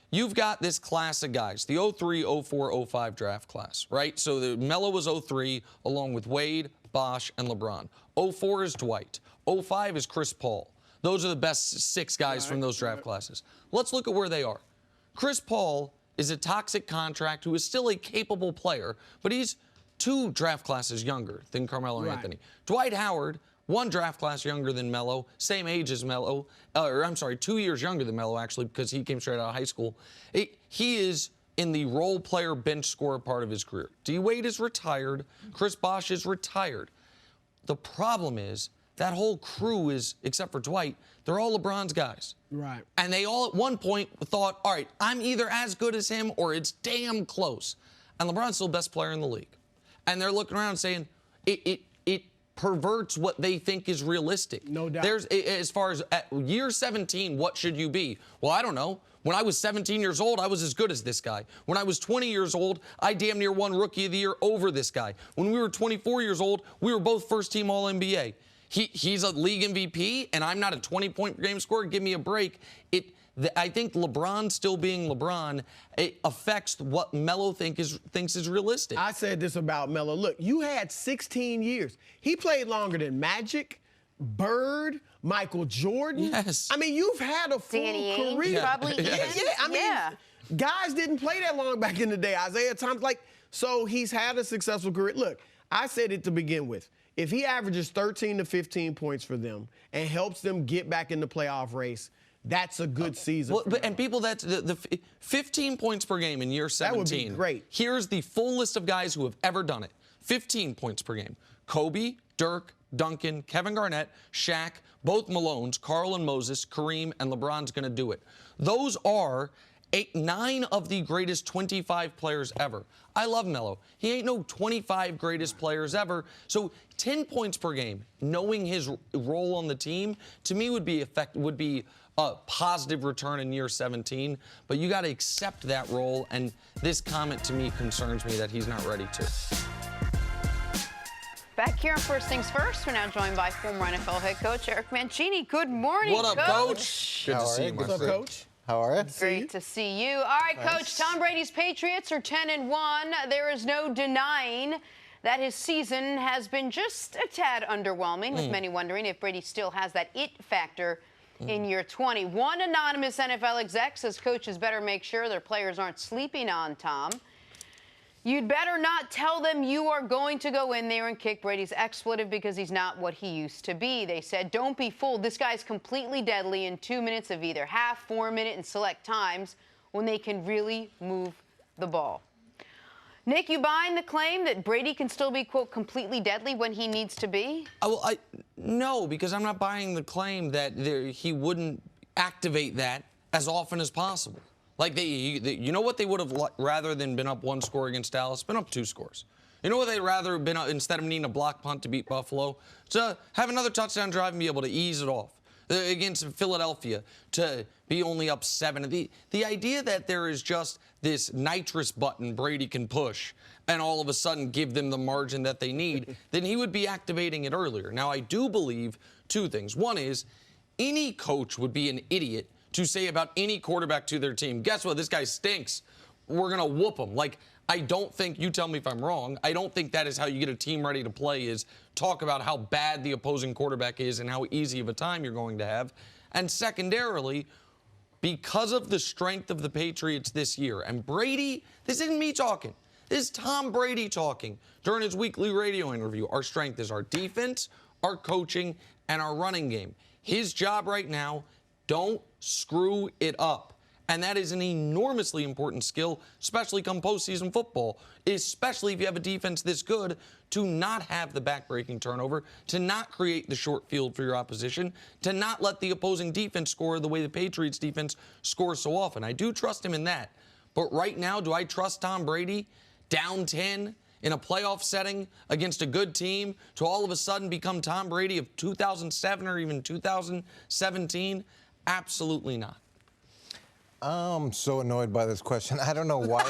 You've got this class of guys, the 03, 04, 05 draft class, right? So the Melo was 03 along with Wade, Bosh, and LeBron. 04 is Dwight. 05 is Chris Paul. Those are the best 6 guys from those draft classes. Let's look at where they are. Chris Paul is a toxic contract who is still a capable player, but he's 2 draft classes younger than Carmelo Anthony. Dwight Howard, 1 draft class younger than Melo, same age as Melo, or I'm sorry, 2 years younger than Melo actually because he came straight out of high school. He is in the role player bench scorer part of his career. D. Wade is retired. Chris Bosh is retired. The problem is that whole crew is, except for Dwight, they're all LeBron's guys. Right. And they all at one point thought, all right, I'm either as good as him or it's damn close. And LeBron's still the best player in the league. And they're looking around saying, it perverts what they think is realistic. No doubt. As far as at year 17, what should you be? Well, I don't know. When I was 17 years old, I was as good as this guy. When I was 20 years old, I damn near won Rookie of the Year over this guy. When we were 24 years old, we were both first-team All-NBA. He's a league MVP, and I'm not a 20-point per game scorer. Give me a break. I think LeBron still being LeBron, it affects what Melo thinks is realistic. I said this about Melo. Look, you had 16 years. He played longer than Magic, Bird, Michael Jordan. Yes. I mean, you've had a full Danny Ainge career. probably is. Yeah, I mean, guys didn't play that long back in the day. Isaiah Thomas, so he's had a successful career. Look, I said it to begin with. If he averages 13 to 15 points for them and helps them get back in the playoff race, that's a good season. And people, that's the 15 points per game in year 17. That would be great. Here's the full list of guys who have ever done it. 15 points per game. Kobe, Dirk, Duncan, Kevin Garnett, Shaq, both Malones, Karl and Moses, Kareem, and LeBron's going to do it. Those are 9 of the greatest 25 players ever. I love Melo. He ain't no 25 greatest players ever. So 10 points per game, knowing his role on the team, to me would be a positive return in year 17. But you got to accept that role, and this comment to me concerns me that he's not ready to. Back here on First Things First, we're now joined by former NFL head coach Eric Mancini. Good morning, What up, Coach? Good to see you, What's up, Coach? How are you? Great to see you. All right, Coach, Tom Brady's Patriots are 10-1. There is no denying that his season has been just a tad underwhelming, with many wondering if Brady still has that it factor in year 20. One anonymous NFL exec says coaches better make sure their players aren't sleeping on Tom. You'd better not tell them you are going to go in there and kick Brady's expletive because he's not what he used to be. They said, don't be fooled. This guy's completely deadly in 2 minutes of either half, 4 minute, and select times when they can really move the ball. Nick, you buying the claim that Brady can still be, quote, completely deadly when he needs to be? No, because I'm not buying the claim that he wouldn't activate that as often as possible. Like, you know what they would have rather than been up 1 score against Dallas? Been up 2 scores. You know what they'd rather have been, instead of needing a block punt to beat Buffalo? To have another touchdown drive and be able to ease it off. Against Philadelphia, to be only up 7. The idea that there is just this nitrous button Brady can push and all of a sudden give them the margin that they need, then he would be activating it earlier. Now, I do believe 2 things. One is, any coach would be an idiot to say about any quarterback to their team, guess what, this guy stinks. We're going to whoop him. Like, I don't think, you tell me if I'm wrong, I don't think that is how you get a team ready to play, is talk about how bad the opposing quarterback is and how easy of a time you're going to have. And secondarily, because of the strength of the Patriots this year, and Brady, this isn't me talking, this is Tom Brady talking during his weekly radio interview. Our strength is our defense, our coaching, and our running game. His job right now, don't screw it up. And that is an enormously important skill, especially come postseason football, especially if you have a defense this good, to not have the back-breaking turnover, to not create the short field for your opposition, to not let the opposing defense score the way the Patriots defense scores so often. I do trust him in that. But right now, do I trust Tom Brady down 10 in a playoff setting against a good team to all of a sudden become Tom Brady of 2007 or even 2017? Absolutely not. I'm so annoyed by this question. I don't know why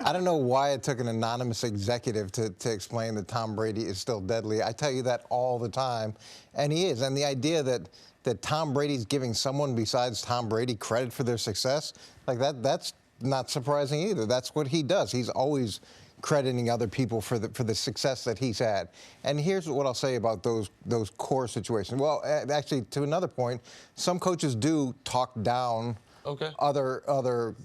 I don't know why it took an anonymous executive to explain that Tom Brady is still deadly. I tell you that all the time, and he is. And the idea that Tom Brady's giving someone besides Tom Brady credit for their success, like that's not surprising either. That's what he does. He's always crediting other people for the success that he's had. And here's what I'll say about those core situations. Well, actually, to another point, some coaches do talk down other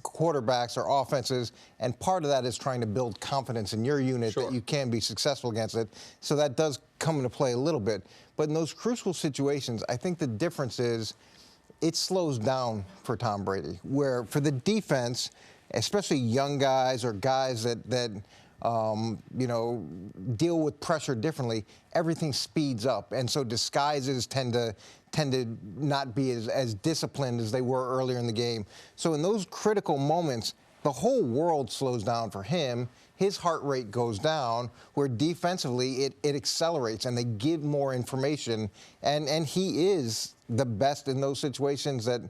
quarterbacks or offenses, and part of that is trying to build confidence in your unit that you can be successful against it. So that does come into play a little bit. But in those crucial situations, I think the difference is it slows down for Tom Brady, where for the defense, especially young guys or guys that you know, deal with pressure differently, everything speeds up. And so disguises tend to not be as disciplined as they were earlier in the game. So in those critical moments, the whole world slows down for him. His heart rate goes down, where defensively it accelerates and they give more information. And he is the best in those situations that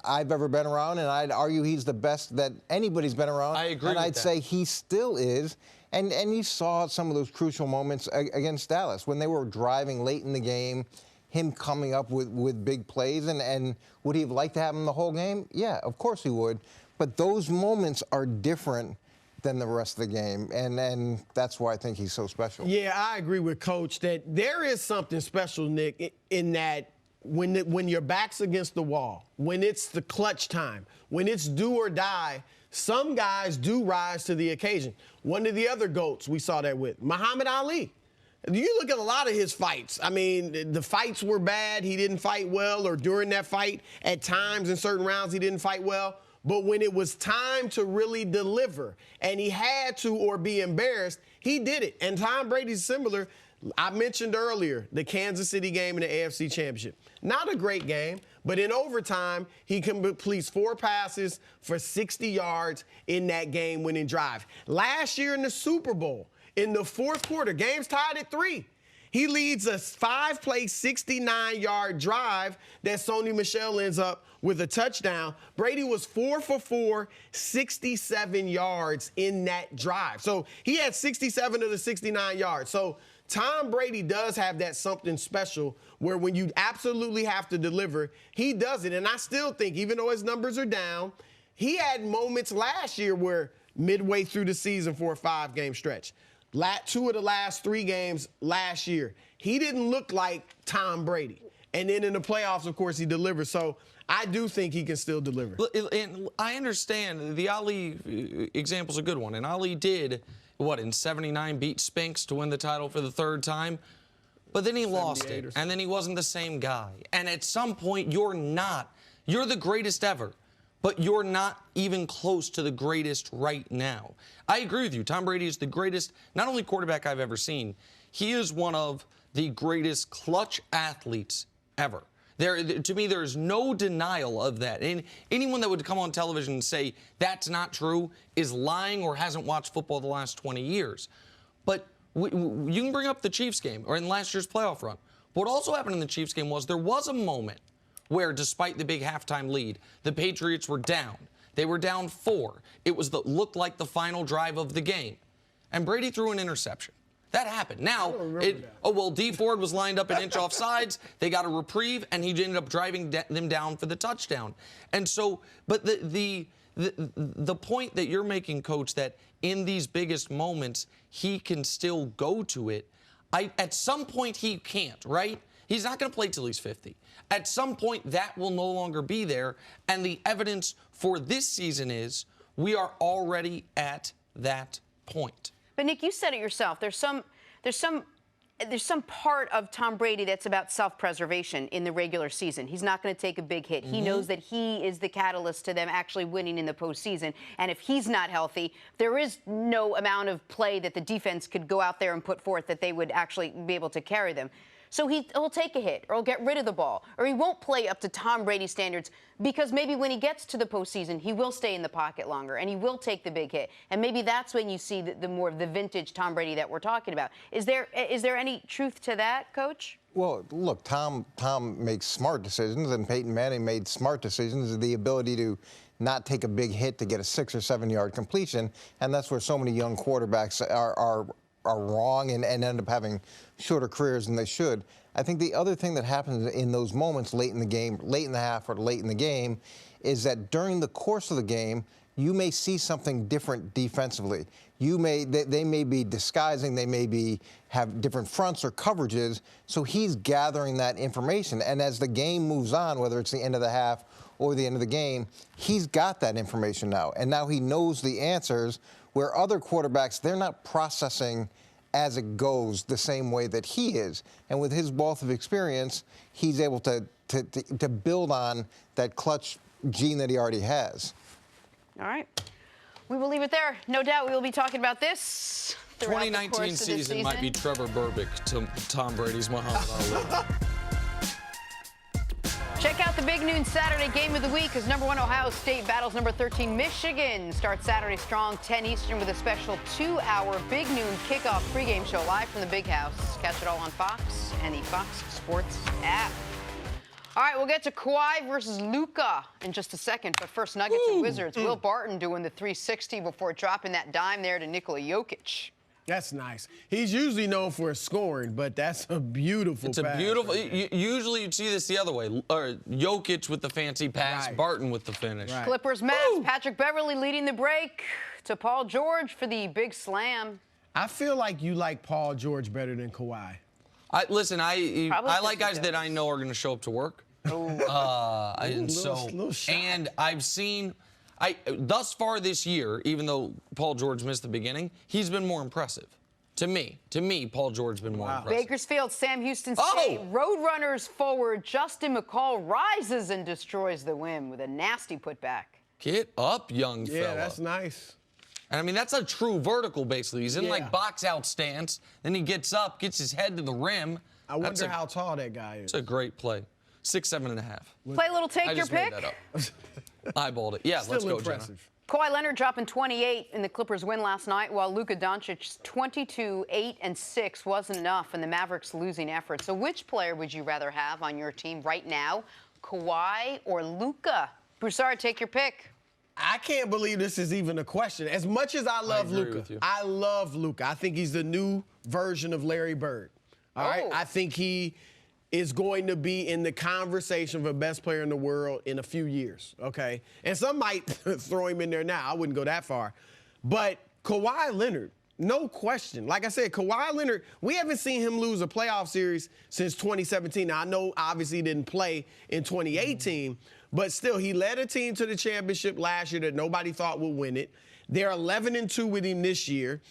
I've ever been around, and I'd argue he's the best that anybody's been around. I agree and with I'd that. say he still is. And you saw some of those crucial moments against Dallas when they were driving late in the game, him coming up with big plays. And would he have liked to have him the whole game? Yeah, of course he would. But those moments are different than the rest of the game, and that's why I think he's so special. Yeah, I agree with Coach that there is something special, Nick, in that when your back's against the wall, when it's the clutch time, when it's do or die, some guys do rise to the occasion. One of the other GOATs we saw that with, Muhammad Ali. You look at a lot of his fights. I mean, the fights were bad. He didn't fight well, or during that fight, at times in certain rounds, he didn't fight well. But when it was time to really deliver, and he had to or be embarrassed, he did it. And Tom Brady's similar. I mentioned earlier the Kansas City game in the AFC Championship. Not a great game, but in overtime, he completes 4 passes for 60 yards in that game-winning drive. Last year in the Super Bowl, in the fourth quarter, game's tied at 3. He leads a 5-play, 69-yard drive that Sony Michel ends up with a touchdown. Brady was 4 for 4, 67 yards in that drive. So he had 67 of the 69 yards. So Tom Brady does have that something special where when you absolutely have to deliver, he does it. And I still think, even though his numbers are down, he had moments last year where midway through the season for a 5-game stretch, 2 of the last 3 games last year, he didn't look like Tom Brady. And then in the playoffs, of course, he delivers. So I do think he can still deliver. And I understand the Ali example's a good one. And Ali did, in 79 beat Spinks to win the title for the 3rd time? But then he lost it, and then he wasn't the same guy. And at some point, you're the greatest ever, but you're not even close to the greatest right now. I agree with you. Tom Brady is the greatest, not only quarterback I've ever seen, he is one of the greatest clutch athletes ever. To me, there is no denial of that. And anyone that would come on television and say that's not true is lying or hasn't watched football the last 20 years. But you can bring up the Chiefs game or in last year's playoff run. What also happened in the Chiefs game was there was a moment where, despite the big halftime lead, the Patriots were down. They were down 4. It looked like the final drive of the game. And Brady threw an interception. That happened. Now, Dee Ford was lined up an inch off sides. They got a reprieve, and he ended up driving them down for the touchdown. And so, but the point that you're making, Coach, that in these biggest moments, he can still go to it. At some point, he can't, right? He's not going to play till he's 50. At some point, that will no longer be there. And the evidence for this season is we are already at that point. But, Nick, you said it yourself. There's some there's some part of Tom Brady that's about self-preservation in the regular season. He's not going to take a big hit. He knows that he is the catalyst to them actually winning in the postseason. And if he's not healthy, there is no amount of play that the defense could go out there and put forth that they would actually be able to carry them. So he'll take a hit, or he'll get rid of the ball, or he won't play up to Tom Brady standards, because maybe when he gets to the postseason, he will stay in the pocket longer and he will take the big hit. And maybe that's when you see the more of the vintage Tom Brady that we're talking about. Is there any truth to that, Coach? Well, look, Tom makes smart decisions, and Peyton Manning made smart decisions. The ability to not take a big hit to get a 6 or 7 yard completion, and that's where so many young quarterbacks are wrong and end up having shorter careers than they should. I think the other thing that happens in those moments late in the game, late in the half or late in the game, is that during the course of the game, you may see something different defensively. They may be disguising, they may have different fronts or coverages, so he's gathering that information. And as the game moves on, whether it's the end of the half or the end of the game, he's got that information now. And now he knows the answers, where other quarterbacks, they're not processing as it goes the same way that he is. And with his wealth of experience, he's able to build on that clutch gene that he already has. All right. We will leave it there. No doubt we will be talking about this throughout the 2019 course of this season might be Trevor Burbick to Tom Brady's Muhammad Ali. Check out the big noon Saturday game of the week as number 1 Ohio State battles number 13 Michigan. Starts Saturday strong, 10 Eastern, with a special 2-hour big noon kickoff pregame show live from the Big House. Catch it all on Fox and the Fox Sports app. All right, we'll get to Kawhi versus Luka in just a second. But first, Nuggets and Wizards. Will Barton doing the 360 before dropping that dime there to Nikola Jokic. That's nice. He's usually known for his scoring, but that's a beautiful pass. It's a beautiful. Usually you'd see this the other way. Or Jokic with the fancy pass, Right. Barton with the finish. Right. Clippers Mavs. Patrick Beverly leading the break to Paul George for the big slam. I feel like you like Paul George better than Kawhi. I Probably like guys just that I know are going to show up to work. Little shot. And I've seen, thus far this year, even though Paul George missed the beginning, he's been more impressive. To me, Paul George has been more impressive. Bakersfield, Sam Houston State. Roadrunners forward. Justin McCall rises and destroys the win with a nasty putback. Get up, young fella. Yeah, that's nice. And I mean, that's a true vertical, basically. He's in like box out stance. Then he gets up, gets his head to the rim. I wonder how tall that guy is. It's a great play. 6'7.5". Play a little take I your just pick. made that up. Eyeballed it. Yeah, let's go, Jenna. Kawhi Leonard dropping 28 in the Clippers win last night, while Luka Doncic's 22, 8, and 6 wasn't enough in the Mavericks' losing effort. So which player would you rather have on your team right now, Kawhi or Luka? Broussard, take your pick. I can't believe this is even a question. As much as I love Luka, I love Luka. I think he's the new version of Larry Bird. All right? I think he is going to be in the conversation for best player in the world in a few years, okay? And some might throw him in there now. I wouldn't go that far. But Kawhi Leonard, no question. Like I said, Kawhi Leonard, we haven't seen him lose a playoff series since 2017. Now, I know obviously he didn't play in 2018, but still, he led a team to the championship last year that nobody thought would win it. They're 11-2 with him this year.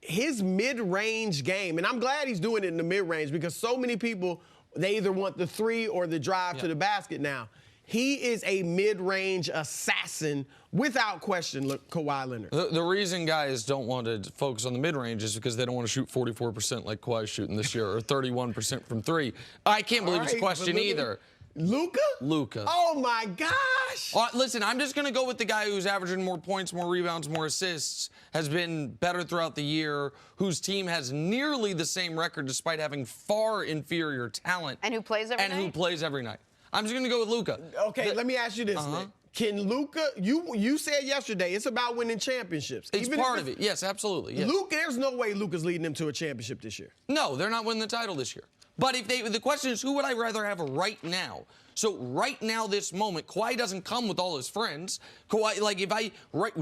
His mid-range game, and I'm glad he's doing it in the mid-range because so many people, they either want the three or the drive to the basket now. He is a mid-range assassin without question, Kawhi Leonard. The reason guys don't want to focus on the mid-range is because they don't want to shoot 44% like Kawhi's shooting this year or 31% from three. I can't believe it's a question either. Luka? Luka. Oh, my gosh. Listen, I'm just going to go with the guy who's averaging more points, more rebounds, more assists, has been better throughout the year, whose team has nearly the same record despite having far inferior talent. And who plays every night? And who plays every night. I'm just going to go with Luka. Okay, let me ask you this, Nick. Can Luka, you said yesterday, it's about winning championships. It's part of it. Yes, absolutely. Yes. Luka, there's no way Luka's leading them to a championship this year. No, they're not winning the title this year. But the question is, who would I rather have right now? So right now, this moment, Kawhi doesn't come with all his friends. Kawhi,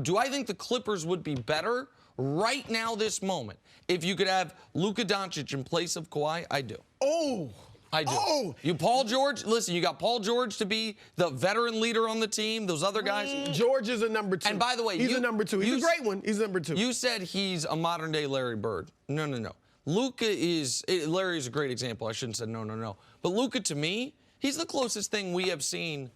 do I think the Clippers would be better right now, this moment? If you could have Luka Doncic in place of Kawhi, I do. Oh. I do. Oh. You Paul George, listen, you got Paul George to be the veteran leader on the team. Those other guys. George is a number 2. And by the way, he's a number 2. He's a great one. He's a number 2. You said he's a modern day Larry Bird. No. Luka Larry is a great example. I shouldn't have said no. But Luka, to me, he's the closest thing we have seen,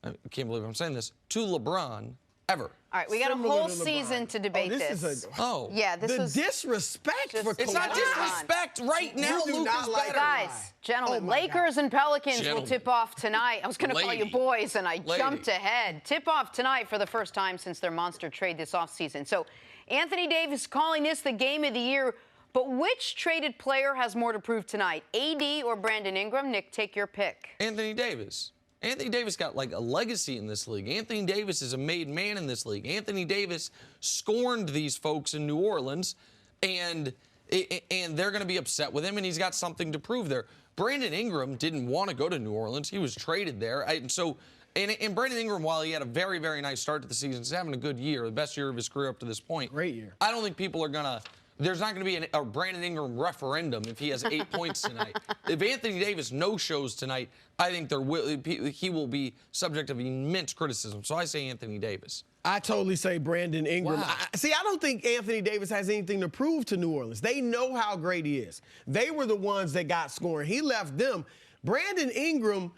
I can't believe I'm saying this, to LeBron ever. All right, we got a whole season to debate this. Yeah, this is disrespect for Kawhi. It's not disrespect. Right now, Luka's better. Guys, gentlemen, Lakers and Pelicans will tip off tonight. I was going to call you boys, and I jumped ahead. Tip off tonight for the first time since their monster trade this offseason. So Anthony Davis calling this the game of the year. But which traded player has more to prove tonight, AD or Brandon Ingram? Nick, take your pick. Anthony Davis. Anthony Davis got like a legacy in this league. Anthony Davis is a made man in this league. Anthony Davis scorned these folks in New Orleans, and they're going to be upset with him, and he's got something to prove there. Brandon Ingram didn't want to go to New Orleans. He was traded there. And Brandon Ingram, while he had a very, very nice start to the season, he's having a good year, the best year of his career up to this point. Great year. I don't think people are going to... There's not going to be a Brandon Ingram referendum if he has 8 points tonight. If Anthony Davis no-shows tonight, I think he will be subject of immense criticism. So I say Anthony Davis. I totally say Brandon Ingram. Wow. I don't think Anthony Davis has anything to prove to New Orleans. They know how great he is. They were the ones that got scoring. He left them. Brandon Ingram,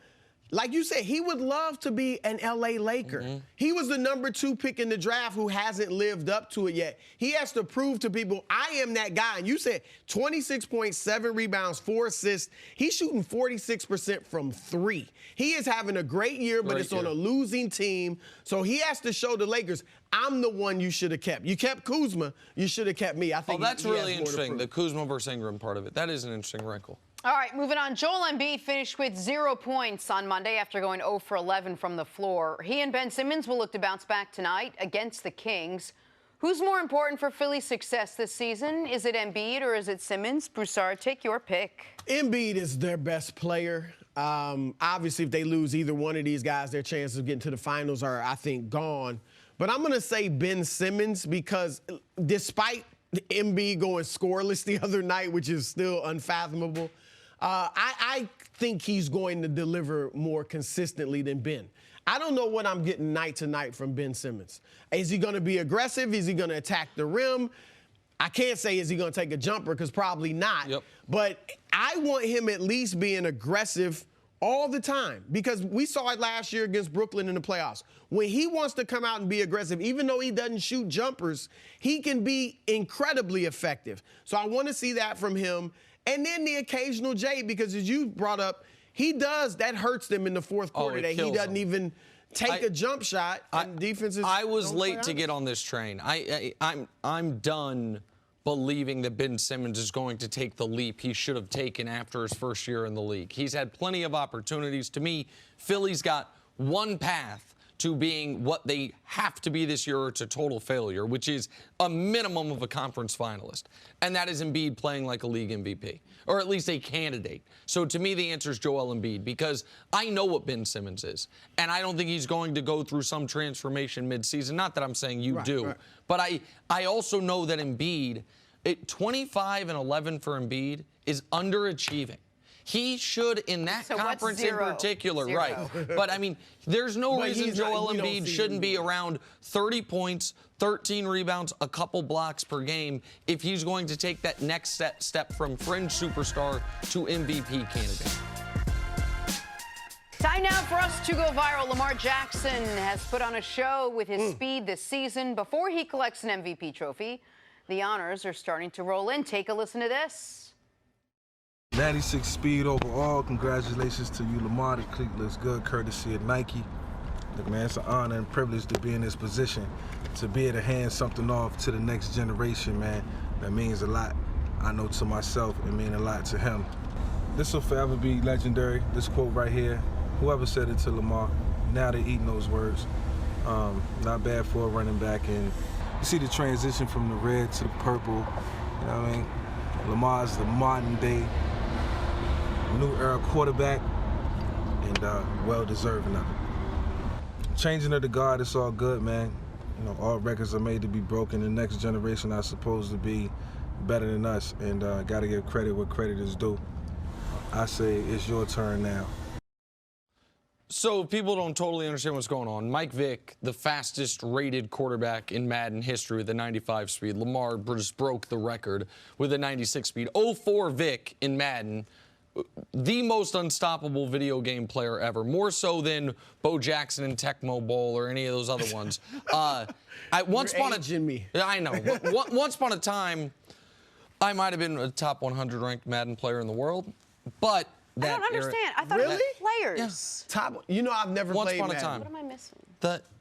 like you said, he would love to be an L.A. Laker. He was the number 2 pick in the draft who hasn't lived up to it yet. He has to prove to people, I am that guy. And you said 26.7 rebounds, 4 assists. He's shooting 46% from 3. He is having a great year, but it's on a losing team. So he has to show the Lakers, I'm the one you should have kept. You kept Kuzma, you should have kept me. I think that's really interesting, the Kuzma versus Ingram part of it. That is an interesting wrinkle. All right, moving on. Joel Embiid finished with 0 points on Monday after going 0 for 11 from the floor. He and Ben Simmons will look to bounce back tonight against the Kings. Who's more important for Philly's success this season? Is it Embiid or is it Simmons? Broussard, take your pick. Embiid is their best player. Obviously, if they lose either one of these guys, their chances of getting to the finals are, I think, gone. But I'm going to say Ben Simmons because despite Embiid going scoreless the other night, which is still unfathomable, I think he's going to deliver more consistently than Ben. I don't know what I'm getting night to night from Ben Simmons. Is he going to be aggressive? Is he going to attack the rim? I can't say is he going to take a jumper because probably not. Yep. But I want him at least being aggressive all the time because we saw it last year against Brooklyn in the playoffs. When he wants to come out and be aggressive, even though he doesn't shoot jumpers, he can be incredibly effective. So I want to see that from him. And then the occasional J, because as you brought up, that hurts them in the fourth quarter that he doesn't even take a jump shot. And defenses. I was late to get on this train. I'm done believing that Ben Simmons is going to take the leap he should have taken after his first year in the league. He's had plenty of opportunities. To me, Philly's got one path to being what they have to be this year, or it's a total failure, which is a minimum of a conference finalist. And that is Embiid playing like a league MVP, or at least a candidate. So to me, the answer is Joel Embiid, because I know what Ben Simmons is, and I don't think he's going to go through some transformation midseason. Not that I'm saying you do, but I also know that Embiid, 25 and 11 for Embiid is underachieving. He should, in that conference in particular, right. But, I mean, there's no reason Joel Embiid shouldn't be around 30 points, 13 rebounds, a couple blocks per game if he's going to take that next step from fringe superstar to MVP candidate. Time now for us to go viral. Lamar Jackson has put on a show with his speed this season. Before he collects an MVP trophy, the honors are starting to roll in. Take a listen to this. 96 speed overall. Congratulations to you, Lamar. The cleat looks good, courtesy of Nike. Look, man, it's an honor and privilege to be in this position, to be able to hand something off to the next generation, man. That means a lot. I know to myself, it means a lot to him. This will forever be legendary, this quote right here. Whoever said it to Lamar, now they're eating those words. Not bad for a running back. And you see the transition from the red to the purple. You know what I mean? Lamar's the modern day new era quarterback, and well deserving of it. Changing of the guard, it's all good, man. You know, all records are made to be broken. The next generation are supposed to be better than us, and got to give credit where credit is due. I say it's your turn now. So people don't totally understand what's going on. Mike Vick, the fastest rated quarterback in Madden history with a 95 speed. Lamar just broke the record with a 96 speed. 04 Vick in Madden, the most unstoppable video game player ever. More so than Bo Jackson in Tecmo Bowl or any of those other ones. Once upon a time, I might have been a top 100 ranked Madden player in the world, but I don't understand. I thought it was players. Yeah. Top. You know, I've never played Once upon a Madden. time. What am I missing?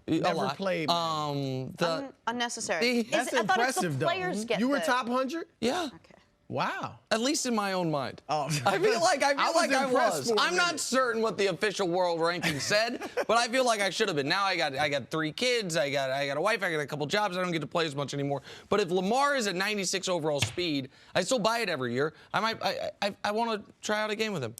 Never played Madden. Unnecessary. That's I thought it's impressive, the players though. get You were the- top 100? Yeah. Okay. Wow. At least in my own mind. Oh. I feel like I impressed was. for a I'm not minute. certain what the official world ranking said, but I feel like I should have been. Now I got 3 kids, I got a wife, I got a couple jobs, I don't get to play as much anymore. But if Lamar is at 96 overall speed, I still buy it every year. I want to try out a game with him.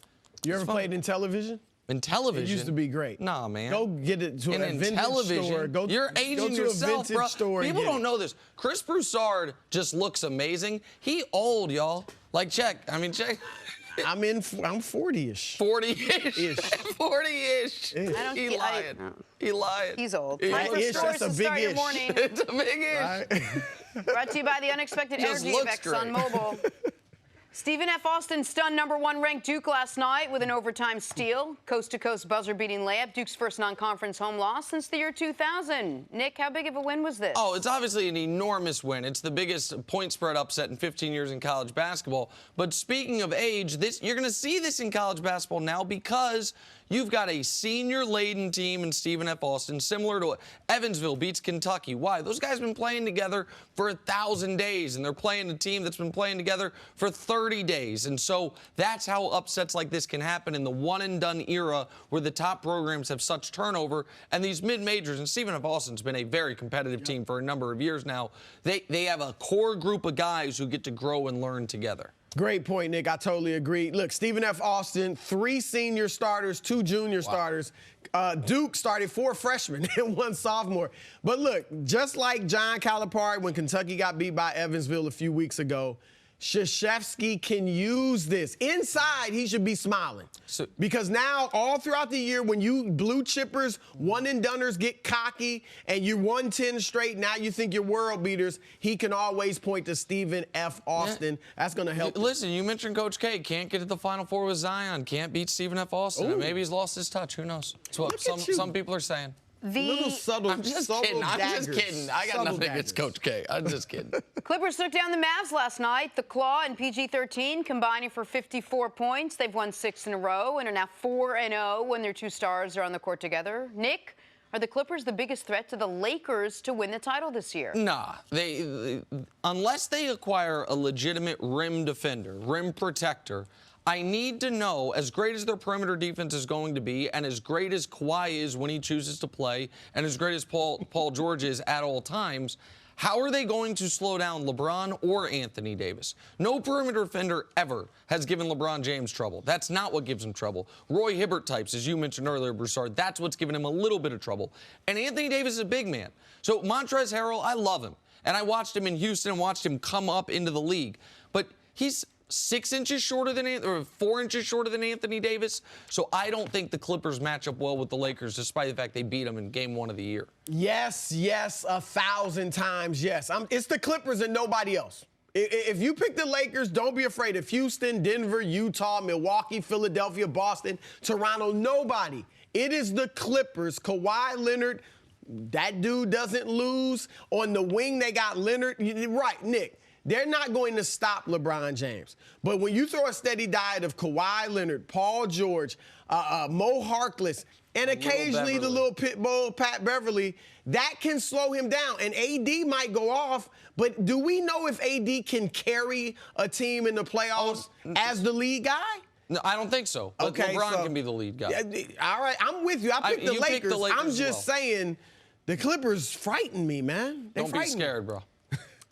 You ever played in television? In television? It used to be great. Nah, man. Go get it to a in vintage television, store. you're aging to yourself, a vintage bro. store and People get don't it. know this. Chris Broussard just looks amazing. He old, y'all. Like, check. I'm 40-ish. 40-ish. 40-ish. I don't He get- lying. He lying. He's old. He Time for lying. Ish, scores that's a to big start your ish. morning. It's a big ish. Brought to you by the Unexpected Just Energy of looks ExxonMobil. Stephen F. Austin stunned #1 ranked Duke last night with an overtime steal. Coast-to-coast buzzer-beating layup. Duke's first non-conference home loss since the year 2000. Nick, how big of a win was this? Oh, it's obviously an enormous win. It's the biggest point spread upset in 15 years in college basketball. But speaking of age, you're going to see this in college basketball now because you've got a senior-laden team in Stephen F. Austin, similar to what Evansville beats Kentucky. Why? Those guys have been playing together for 1,000 days, and they're playing a team that's been playing together for 30 days. And so that's how upsets like this can happen in the one-and-done era where the top programs have such turnover. And these mid-majors, and Stephen F. Austin's been a very competitive team for a number of years now, they have a core group of guys who get to grow and learn together. Great point, Nick. I totally agree. Look, Stephen F. Austin, 3 senior starters, 2 junior starters. Duke started 4 freshmen and 1 sophomore. But look, just like John Calipari when Kentucky got beat by Evansville a few weeks ago, Krzyzewski can use this. Inside, he should be smiling. Because now, all throughout the year, when you blue chippers, one-and-doners get cocky, and you won 10 straight, now you think you're world beaters, he can always point to Stephen F. Austin. Yeah. That's going to help. Listen, you mentioned Coach K. Can't get to the Final Four with Zion. Can't beat Stephen F. Austin. Maybe he's lost his touch. Who knows? That's what some people are saying. Little subtle, I'm just kidding. daggers. I'm just kidding. I got Subtle nothing daggers. against Coach K. I'm just kidding. Clippers took down the Mavs last night. The Claw and PG-13 combining for 54 points. They've won 6 in a row and are now 4-0 when their 2 stars are on the court together. Nick, are the Clippers the biggest threat to the Lakers to win the title this year? Nah. Unless they acquire a legitimate rim defender, rim protector, I need to know, as great as their perimeter defense is going to be, and as great as Kawhi is when he chooses to play, and as great as Paul George is at all times, how are they going to slow down LeBron or Anthony Davis? No perimeter defender ever has given LeBron James trouble. That's not what gives him trouble. Roy Hibbert types, as you mentioned earlier, Broussard, that's what's given him a little bit of trouble. And Anthony Davis is a big man. So Montrezl Harrell, I love him. And I watched him in Houston and watched him come up into the league. But he's 6 inches shorter than, or 4 inches shorter than Anthony Davis. So I don't think the Clippers match up well with the Lakers, despite the fact they beat them in Game 1 of the year. Yes, 1,000 times yes. It's the Clippers and nobody else. If you pick the Lakers, don't be afraid of Houston, Denver, Utah, Milwaukee, Philadelphia, Boston, Toronto, nobody. It is the Clippers. Kawhi Leonard, that dude doesn't lose. On the wing, they got Leonard. Right, Nick. They're not going to stop LeBron James. But when you throw a steady diet of Kawhi Leonard, Paul George, Mo Harkless, and occasionally the little pit bull, Pat Beverly, that can slow him down. And AD might go off, but do we know if AD can carry a team in the playoffs as the lead guy? No, I don't think so. But Okay, LeBron can be the lead guy. All right, I'm with you. I picked the you Lakers. picked the Lakers I'm as just well. saying the Clippers frighten me, man. They Don't be frighten me. scared, bro.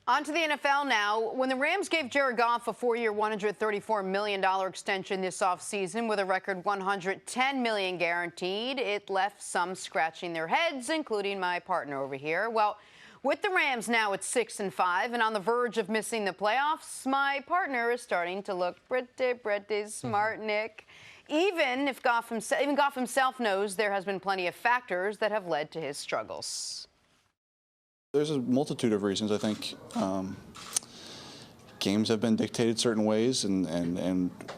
On to the NFL now. When the Rams gave Jared Goff a 4-year, $134 million extension this offseason with a record $110 million guaranteed, it left some scratching their heads, including my partner over here. Well, with the Rams now at 6-5 and on the verge of missing the playoffs, my partner is starting to look pretty smart, Nick. even Goff himself knows there has been plenty of factors that have led to his struggles. There's a multitude of reasons. I think games have been dictated certain ways, and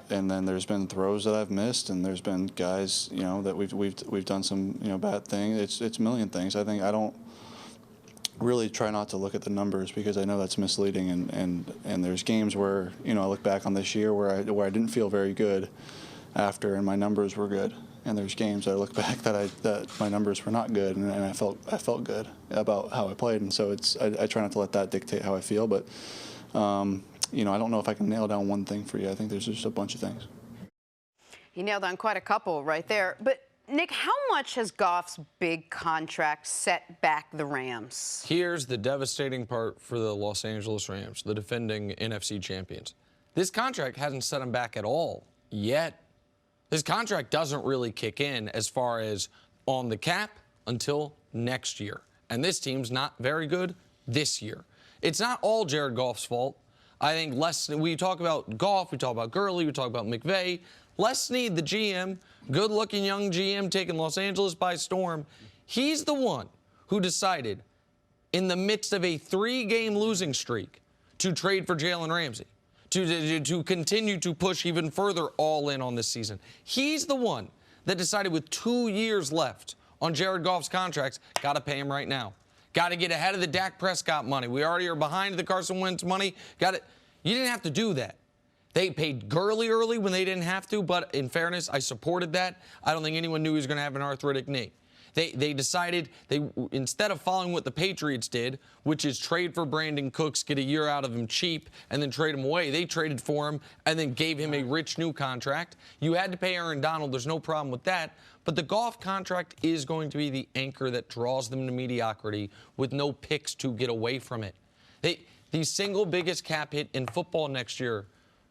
then there's been throws that I've missed, and there's been guys, you know, that we've done some, you know, bad things. It's a million things. I think I don't really try not to look at the numbers because I know that's misleading, and there's games where, you know, I look back on this year where I didn't feel very good after, and my numbers were good. And there's games that I look back that my numbers were not good, and I felt good about how I played, and so I try not to let that dictate how I feel. But you know, I don't know if I can nail down one thing for you. I think there's just a bunch of things. He nailed down quite a couple right there. But Nick, how much has Goff's big contract set back the Rams? Here's the devastating part for the Los Angeles Rams, the defending NFC champions. This contract hasn't set them back at all yet. This contract doesn't really kick in as far as on the cap until next year. And this team's not very good this year. It's not all Jared Goff's fault. I think we talk about Goff, we talk about Gurley, we talk about McVay. Les Snead, the GM, good-looking young GM taking Los Angeles by storm, he's the one who decided in the midst of a 3-game losing streak to trade for Jalen Ramsey, to continue to push even further all in on this season. He's the one that decided with 2 years left on Jared Goff's contracts, got to pay him right now. Got to get ahead of the Dak Prescott money. We already are behind the Carson Wentz money. You didn't have to do that. They paid Gurley early when they didn't have to, but in fairness, I supported that. I don't think anyone knew he was going to have an arthritic knee. They decided, instead of following what the Patriots did, which is trade for Brandon Cooks, get a year out of him cheap, and then trade him away, they traded for him and then gave him a rich new contract. You had to pay Aaron Donald. There's no problem with that. But the Goff contract is going to be the anchor that draws them to mediocrity with no picks to get away from it. The single biggest cap hit in football next year,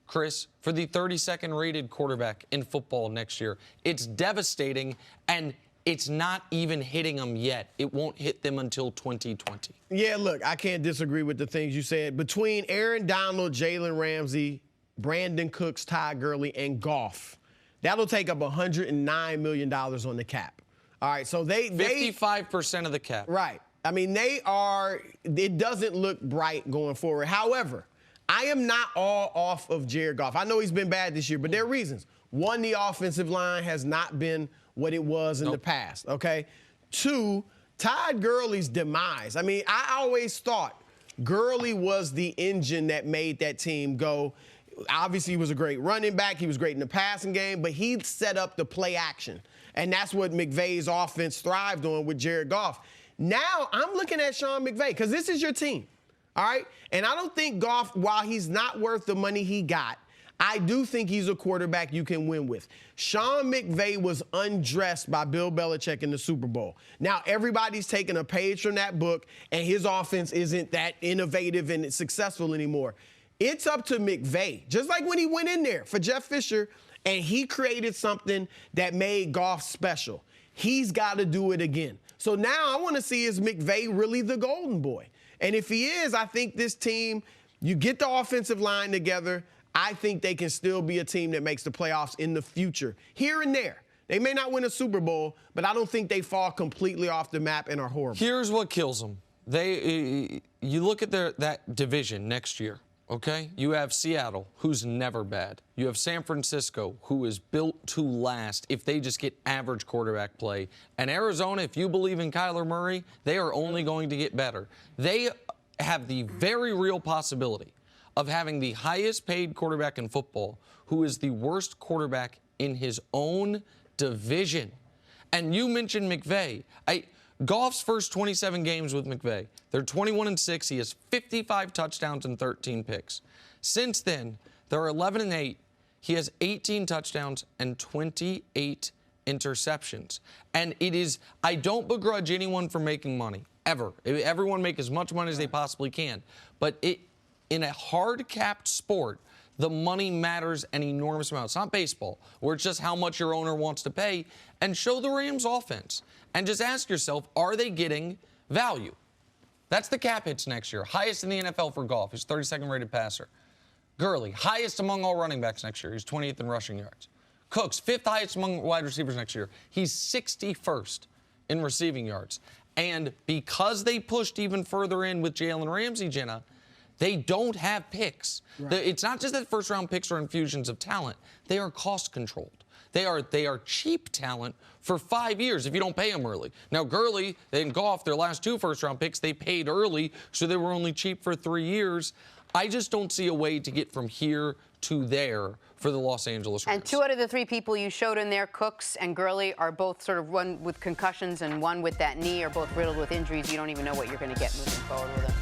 Chris, for the 32nd rated quarterback in football next year. It's devastating, and it's not even hitting them yet. It won't hit them until 2020. Yeah, look, I can't disagree with the things you said. Between Aaron Donald, Jalen Ramsey, Brandon Cooks, Ty Gurley, and Goff, that'll take up $109 million on the cap. All right, so 55% of the cap. Right. I mean, it doesn't look bright going forward. However, I am not all off of Jared Goff. I know he's been bad this year, but there are reasons. One, the offensive line has not been what it was in the past, okay? Two, Todd Gurley's demise. I mean, I always thought Gurley was the engine that made that team go. Obviously, he was a great running back. He was great in the passing game, but he set up the play action. And that's what McVay's offense thrived on with Jared Goff. Now, I'm looking at Sean McVay because this is your team, all right? And I don't think Goff, while he's not worth the money he got, I do think he's a quarterback you can win with. Sean McVay was undressed by Bill Belichick in the Super Bowl. Now, everybody's taking a page from that book, and his offense isn't that innovative and successful anymore. It's up to McVay, just like when he went in there for Jeff Fisher, and he created something that made Goff special. He's got to do it again. So now I want to see, is McVay really the golden boy? And if he is, I think this team, you get the offensive line together, I think they can still be a team that makes the playoffs in the future, here and there. They may not win a Super Bowl, but I don't think they fall completely off the map and are horrible. Here's what kills them. You look at that division next year, okay? You have Seattle, who's never bad. You have San Francisco, who is built to last if they just get average quarterback play. And Arizona, if you believe in Kyler Murray, they are only going to get better. They have the very real possibility of having the highest paid quarterback in football, who is the worst quarterback in his own division. And you mentioned McVay. Goff's first 27 games with McVay, they're 21-6. He has 55 touchdowns and 13 picks. Since then, they're 11-8. He has 18 touchdowns and 28 interceptions. And I don't begrudge anyone for making money, ever. Everyone make as much money as they possibly can. But in a hard-capped sport, the money matters an enormous amount. It's not baseball, where it's just how much your owner wants to pay. And show the Rams offense. And just ask yourself, are they getting value? That's the cap hits next year. Highest in the NFL for Goff. He's 32nd rated passer. Gurley, highest among all running backs next year. He's 28th in rushing yards. Cooks, 5th highest among wide receivers next year. He's 61st in receiving yards. And because they pushed even further in with Jalen Ramsey, Jenna, they don't have picks. Right. It's not just that first-round picks are infusions of talent. They are cost-controlled. They are cheap talent for 5 years if you don't pay them early. Now, Gurley and Goff, their last 2 first-round picks, they paid early, so they were only cheap for 3 years. I just don't see a way to get from here to there for the Los Angeles Rams. And 2 out of the 3 people you showed in there, Cooks and Gurley, are both sort of one with concussions and one with that knee, are both riddled with injuries. You don't even know what you're going to get moving forward with them.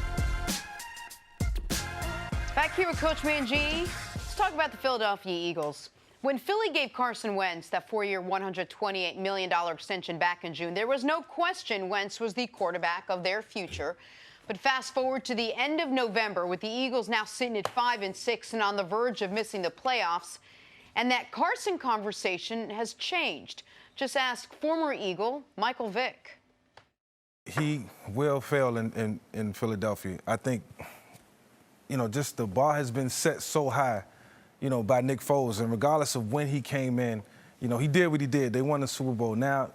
Back here with Coach Mangie, let's talk about the Philadelphia Eagles. When Philly gave Carson Wentz that 4-year, $128 million extension back in June, there was no question Wentz was the quarterback of their future. But fast forward to the end of November, with the Eagles now sitting at 5-6 and on the verge of missing the playoffs, and that Carson conversation has changed. Just ask former Eagle Michael Vick. He will fail in Philadelphia. I think, just the bar has been set so high, by Nick Foles. And regardless of when he came in, he did what he did. They won the Super Bowl. Now,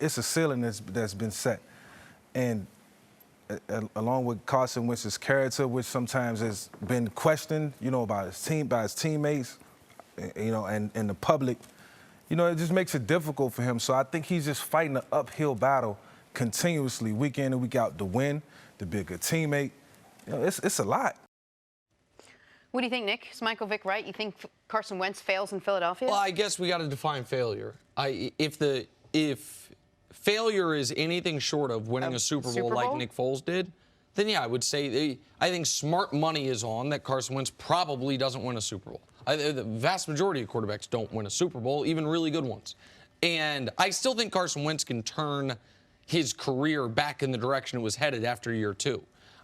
it's a ceiling that's been set. And along with Carson Wentz's character, which sometimes has been questioned, by his team, by his teammates, and the public, it just makes it difficult for him. So I think he's just fighting an uphill battle continuously, week in and week out, to win, to be a good teammate. It's a lot. What do you think, Nick? Is Michael Vick right? You think Carson Wentz fails in Philadelphia? Well, I guess we got to define failure. If failure is anything short of winning a Super Bowl like Nick Foles did, then yeah, I would say I think smart money is on that Carson Wentz probably doesn't win a Super Bowl. The vast majority of quarterbacks don't win a Super Bowl, even really good ones. And I still think Carson Wentz can turn his career back in the direction it was headed after year 2.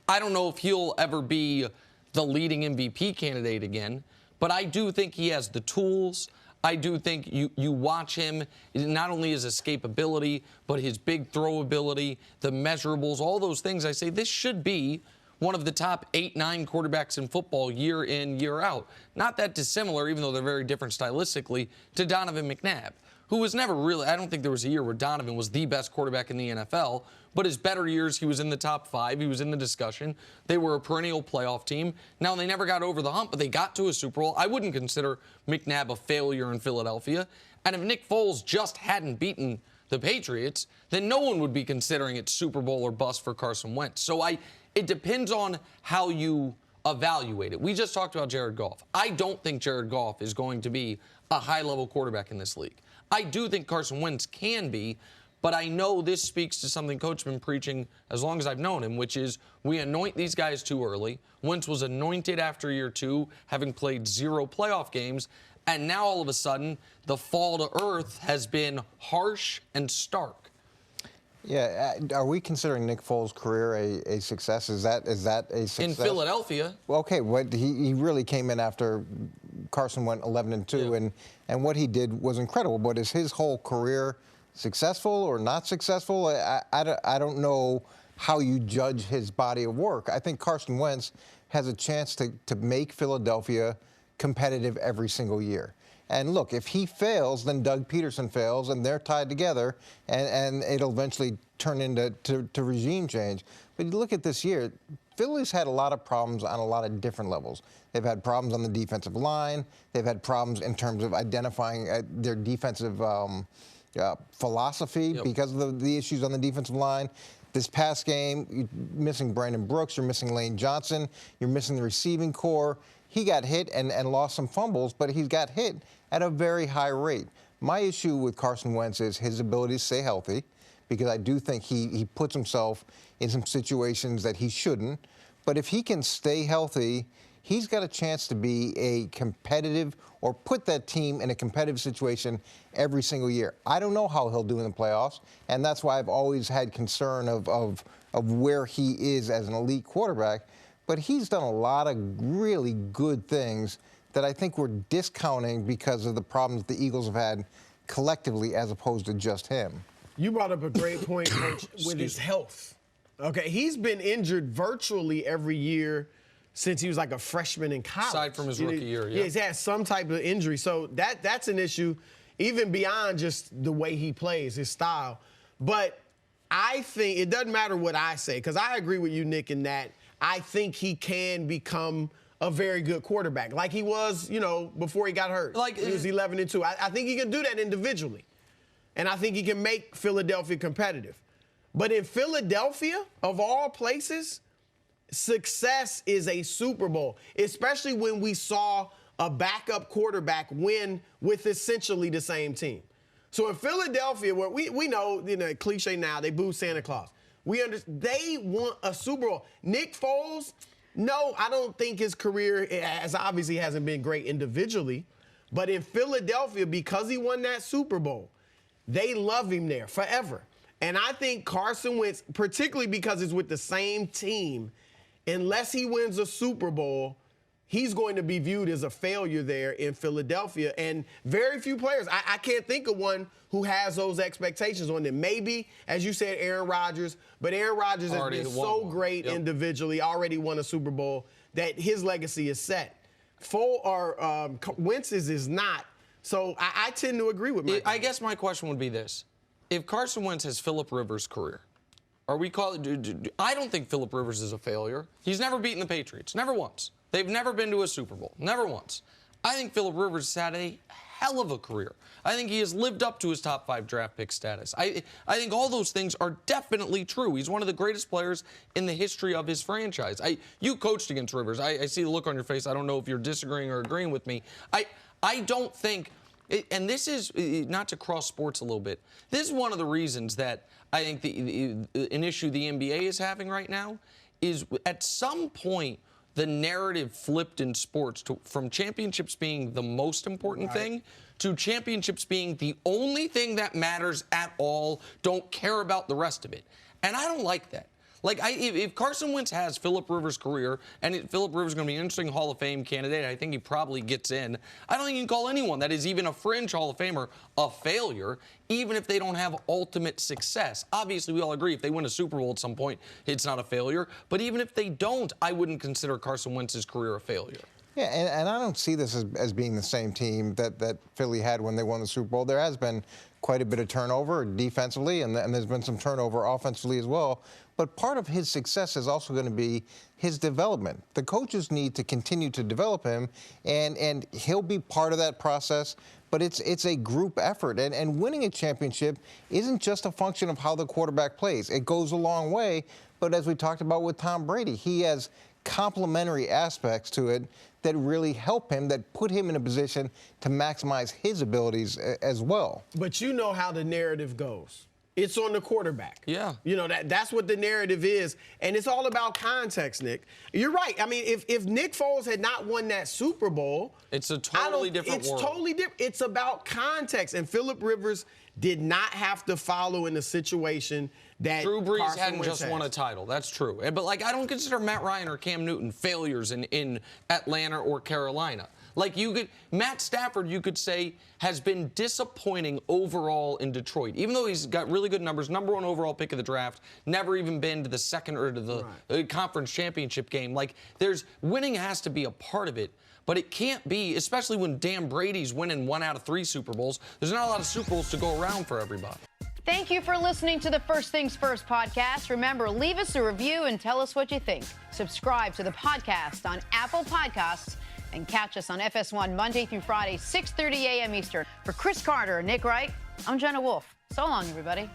I don't know if he'll ever be the leading MVP candidate again, but I do think he has the tools. I do think you watch him, not only his escapability, but his big throw ability, the measurables, all those things. I say this should be one of the top 8-9 quarterbacks in football year in, year out. Not that dissimilar, even though they're very different stylistically, to Donovan McNabb, who was never really, I don't think there was a year where Donovan was the best quarterback in the NFL, but his better years, he was in the top 5. He was in the discussion. They were a perennial playoff team. Now, they never got over the hump, but they got to a Super Bowl. I wouldn't consider McNabb a failure in Philadelphia. And if Nick Foles just hadn't beaten the Patriots, then no one would be considering it Super Bowl or bust for Carson Wentz. So it depends on how you evaluate it. We just talked about Jared Goff. I don't think Jared Goff is going to be a high-level quarterback in this league. I do think Carson Wentz can be, but I know this speaks to something Coach has been preaching as long as I've known him, which is we anoint these guys too early. Wentz was anointed after year 2, having played 0 playoff games, and now all of a sudden the fall to earth has been harsh and stark. Yeah, are we considering Nick Foles' career a success? Is that a success? In Philadelphia. Well, okay, he really came in after Carson went 11-2, Yeah. and what he did was incredible. But is his whole career successful or not successful? I don't know how you judge his body of work. I think Carson Wentz has a chance to make Philadelphia competitive every single year. And look, if he fails, then Doug Peterson fails, and they're tied together, and it'll eventually turn into regime change. But you look at this year, Philly's had a lot of problems on a lot of different levels. They've had problems on the defensive line. They've had problems in terms of identifying their defensive philosophy because of the issues on the defensive line. This past game, you're missing Brandon Brooks, you're missing Lane Johnson, you're missing the receiving core. He got hit and lost some fumbles, but he's got hit at a very high rate. My issue with Carson Wentz is his ability to stay healthy, because I do think he puts himself in some situations that he shouldn't. But if he can stay healthy, he's got a chance to be a competitive or put that team in a competitive situation every single year. I don't know how he'll do in the playoffs, and that's why I've always had concern of where he is as an elite quarterback. But he's done a lot of really good things that I think we're discounting because of the problems the Eagles have had collectively as opposed to just him. You brought up a great point, Coach, with his health. Okay, he's been injured virtually every year since he was like a freshman in college. Aside from his rookie year, yeah. He's had some type of injury. So that's an issue, even beyond just the way he plays, his style. But I think it doesn't matter what I say, because I agree with you, Nick, in that I think he can become a very good quarterback, like he was, before he got hurt. Like he was 11-2. I think he can do that individually, and I think he can make Philadelphia competitive. But in Philadelphia, of all places, success is a Super Bowl, especially when we saw a backup quarterback win with essentially the same team. So in Philadelphia, where we know, cliche now, they boo Santa Claus. They want a Super Bowl. Nick Foles, no, I don't think his career obviously hasn't been great individually, but in Philadelphia, because he won that Super Bowl, they love him there forever. And I think Carson Wentz, particularly because it's with the same team, unless he wins a Super Bowl, he's going to be viewed as a failure there in Philadelphia. And very few players, I can't think of one who has those expectations on them. Maybe, as you said, Aaron Rodgers, but Aaron Rodgers has been so great individually, already won a Super Bowl, that his legacy is set. Wentz's is not. So I tend to agree with Mike. I guess my question would be this. If Carson Wentz has Phillip Rivers' career, are we calling? I don't think Phillip Rivers is a failure. He's never beaten the Patriots, never once. They've never been to a Super Bowl, never once. I think Phillip Rivers has had a hell of a career. I think he has lived up to his top 5 draft pick status. I think all those things are definitely true. He's one of the greatest players in the history of his franchise. You coached against Rivers. I see the look on your face. I don't know if you're disagreeing or agreeing with me. I don't think. And this is, not to cross sports a little bit, this is one of the reasons that I think an issue the NBA is having right now is at some point the narrative flipped in sports from championships being the most important thing to championships being the only thing that matters at all, don't care about the rest of it. And I don't like that. Like, if Carson Wentz has Phillip Rivers' career, and Phillip Rivers is going to be an interesting Hall of Fame candidate, I think he probably gets in. I don't think you can call anyone that is even a fringe Hall of Famer a failure, even if they don't have ultimate success. Obviously, we all agree if they win a Super Bowl at some point, it's not a failure. But even if they don't, I wouldn't consider Carson Wentz's career a failure. Yeah, and I don't see this as being the same team that Philly had when they won the Super Bowl. There has been quite a bit of turnover defensively, and there's been some turnover offensively as well. But part of his success is also going to be his development. The coaches need to continue to develop him, and he'll be part of that process. But it's a group effort, and winning a championship isn't just a function of how the quarterback plays. It goes a long way, but as we talked about with Tom Brady, he has complementary aspects to it that really help him, that put him in a position to maximize his abilities as well. But you know how the narrative goes. It's on the quarterback. Yeah. That's what the narrative is. And it's all about context, Nick. You're right. I mean, if Nick Foles had not won that Super Bowl, it's a totally different world. It's totally different. It's about context. And Phillip Rivers did not have to follow in the situation that Drew Brees Carson hadn't Wentz just won a title. That's true. But, I don't consider Matt Ryan or Cam Newton failures in Atlanta or Carolina. Matt Stafford, you could say, has been disappointing overall in Detroit. Even though he's got really good numbers, #1 overall pick of the draft, never even been to the second or to the conference championship game. Winning has to be a part of it. But it can't be, especially when Dan Brady's winning 1 out of 3 Super Bowls. There's not a lot of Super Bowls to go around for everybody. Thank you for listening to the First Things First podcast. Remember, leave us a review and tell us what you think. Subscribe to the podcast on Apple Podcasts and catch us on FS1 Monday through Friday, 6:30 a.m. Eastern. For Chris Carter and Nick Wright, I'm Jenna Wolfe. So long, everybody.